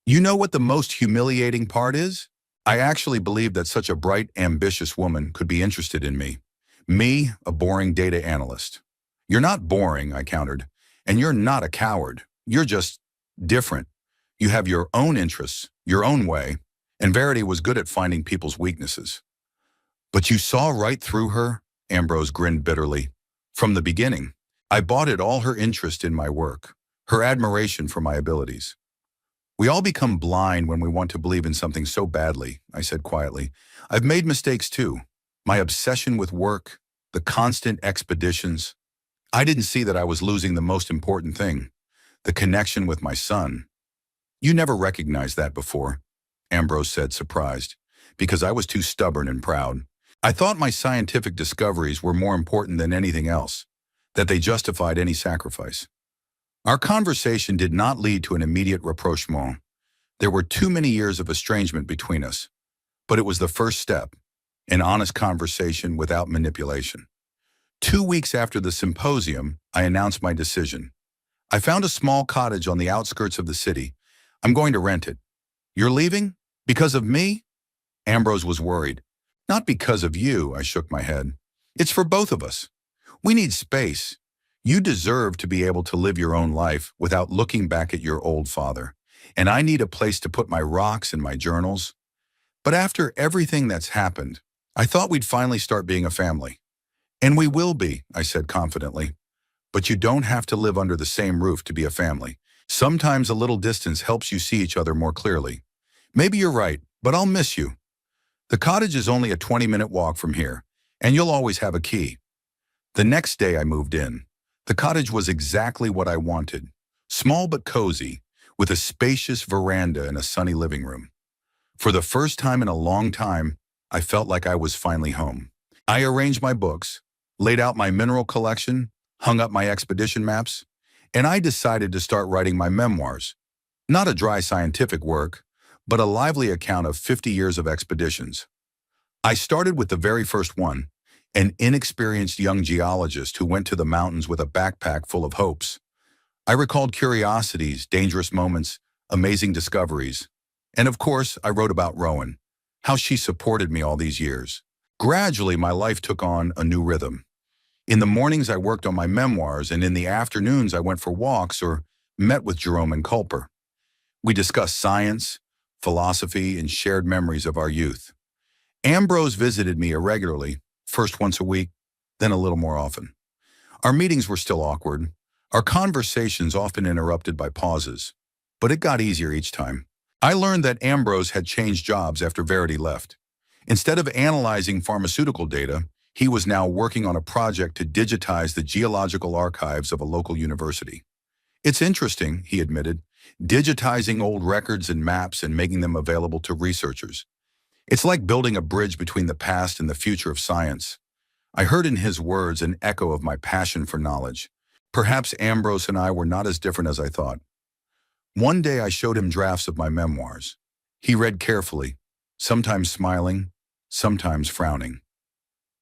You know what the most humiliating part is? I actually believed that such a bright, ambitious woman could be interested in me. Me, a boring data analyst." "You're not boring," I countered. "And you're not a coward. You're just different. You have your own interests, your own way, and Verity was good at finding people's weaknesses." "But you saw right through her?" Ambrose grinned bitterly. "From the beginning. I bought it all, her interest in my work, her admiration for my abilities." "We all become blind when we want to believe in something so badly," I said quietly. "I've made mistakes too. My obsession with work, the constant expeditions. I didn't see that I was losing the most important thing, the connection with my son." "You never recognized that before," Ambrose said, surprised, "because I was too stubborn and proud. I thought my scientific discoveries were more important than anything else, that they justified any sacrifice." Our conversation did not lead to an immediate rapprochement. There were too many years of estrangement between us, but it was the first step, an honest conversation without manipulation. 2 weeks after the symposium, I announced my decision. "I found a small cottage on the outskirts of the city. I'm going to rent it." "You're leaving? Because of me?" Ambrose was worried. "Not because of you," I shook my head. "It's for both of us. We need space. You deserve to be able to live your own life without looking back at your old father. And I need a place to put my rocks and my journals. But after everything that's happened, I thought we'd finally start being a family." "And we will be," I said confidently. "But you don't have to live under the same roof to be a family. Sometimes a little distance helps you see each other more clearly. Maybe you're right, but I'll miss you. The cottage is only a 20-minute walk from here, and you'll always have a key." The next day I moved in. The cottage was exactly what I wanted. Small but cozy, with a spacious veranda and a sunny living room. For the first time in a long time, I felt like I was finally home. I arranged my books, laid out my mineral collection, hung up my expedition maps, and I decided to start writing my memoirs. Not a dry scientific work, but a lively account of 50 years of expeditions. I started with the very first one, an inexperienced young geologist who went to the mountains with a backpack full of hopes. I recalled curiosities, dangerous moments, amazing discoveries. And of course, I wrote about Rowan, how she supported me all these years. Gradually, my life took on a new rhythm. In the mornings, I worked on my memoirs, and in the afternoons, I went for walks or met with Jerome and Culper. We discussed science, philosophy, and shared memories of our youth. Ambrose visited me irregularly, first once a week, then a little more often. Our meetings were still awkward, our conversations often interrupted by pauses, but it got easier each time. I learned that Ambrose had changed jobs after Verity left. Instead of analyzing pharmaceutical data, he was now working on a project to digitize the geological archives of a local university. "It's interesting," he admitted, "digitizing old records and maps and making them available to researchers. It's like building a bridge between the past and the future of science." I heard in his words an echo of my passion for knowledge. Perhaps Ambrose and I were not as different as I thought. One day I showed him drafts of my memoirs. He read carefully, sometimes smiling, sometimes frowning.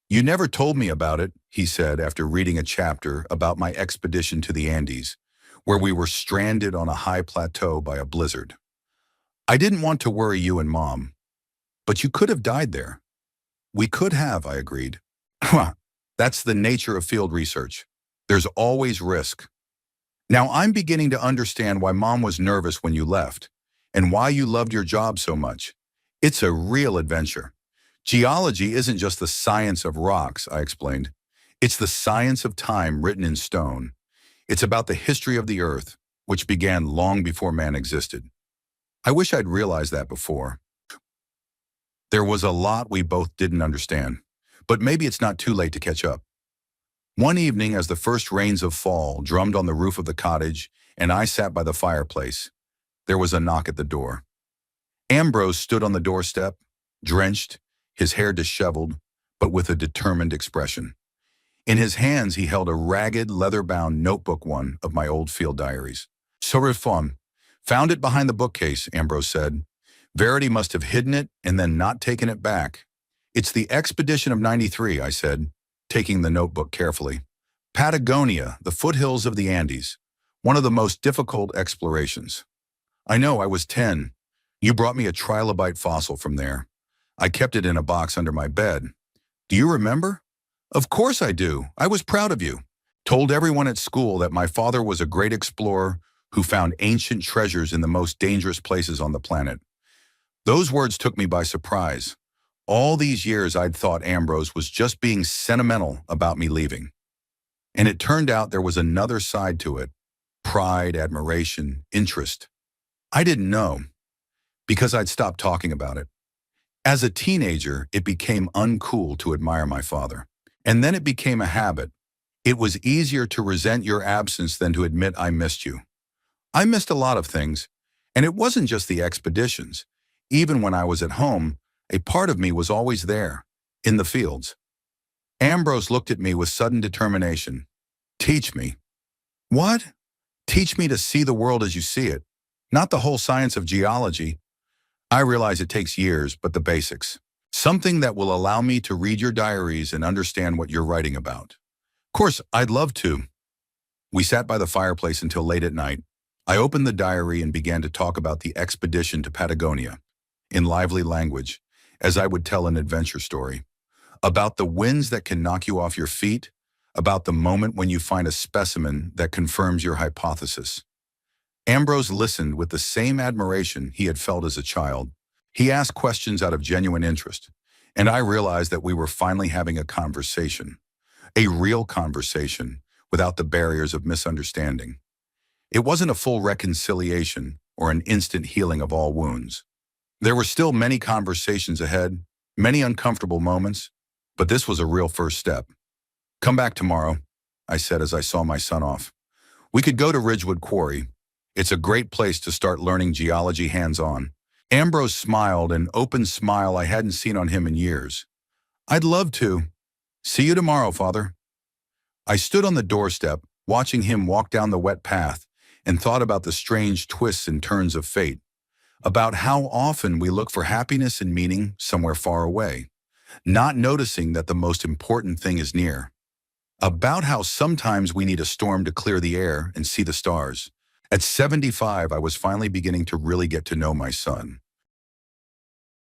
"You never told me about it," he said after reading a chapter about my expedition to the Andes, where we were stranded on a high plateau by a blizzard. "I didn't want to worry you and Mom, but you could have died there." "We could have," I agreed. "That's the nature of field research. There's always risk." "Now I'm beginning to understand why Mom was nervous when you left, and why you loved your job so much. It's a real adventure. Geology isn't just the science of rocks," I explained. "It's the science of time written in stone. It's about the history of the Earth, which began long before man existed." I wish I'd realized that before. There was a lot we both didn't understand, but maybe it's not too late to catch up. One evening, as the first rains of fall drummed on the roof of the cottage and I sat by the fireplace, there was a knock at the door. Ambrose stood on the doorstep, drenched, his hair disheveled, but with a determined expression. In his hands, he held a ragged, leather-bound notebook, one of my old field diaries. Sorry, found it behind the bookcase, Ambrose said. Verity must have hidden it and then not taken it back. It's the expedition of '93, I said, taking the notebook carefully. Patagonia, the foothills of the Andes. One of the most difficult explorations. I know, I was 10. You brought me a trilobite fossil from there. I kept it in a box under my bed. Do you remember? Of course I do. I was proud of you. Told everyone at school that my father was a great explorer who found ancient treasures in the most dangerous places on the planet. Those words took me by surprise. All these years I'd thought Ambrose was just being sentimental about me leaving. And it turned out there was another side to it. Pride, admiration, interest. I didn't know, because I'd stopped talking about it. As a teenager, it became uncool to admire my father. And then it became a habit. It was easier to resent your absence than to admit I missed you. I missed a lot of things, and it wasn't just the expeditions. Even when I was at home, a part of me was always there, in the fields. Ambrose looked at me with sudden determination. Teach me. What? Teach me to see the world as you see it, not the whole science of geology. I realize it takes years, but the basics. Something that will allow me to read your diaries and understand what you're writing about. Of course, I'd love to. We sat by the fireplace until late at night. I opened the diary and began to talk about the expedition to Patagonia, in lively language, as I would tell an adventure story. About the winds that can knock you off your feet, about the moment when you find a specimen that confirms your hypothesis. Ambrose listened with the same admiration he had felt as a child. He asked questions out of genuine interest, and I realized that we were finally having a conversation. A real conversation, without the barriers of misunderstanding. It wasn't a full reconciliation or an instant healing of all wounds. There were still many conversations ahead, many uncomfortable moments, but this was a real first step. Come back tomorrow, I said as I saw my son off. We could go to Ridgewood Quarry. It's a great place to start learning geology hands-on. Ambrose smiled, an open smile I hadn't seen on him in years. I'd love to. See you tomorrow, Father. I stood on the doorstep, watching him walk down the wet path, and thought about the strange twists and turns of fate, about how often we look for happiness and meaning somewhere far away, not noticing that the most important thing is near, about how sometimes we need a storm to clear the air and see the stars. At 75, I was finally beginning to really get to know my son.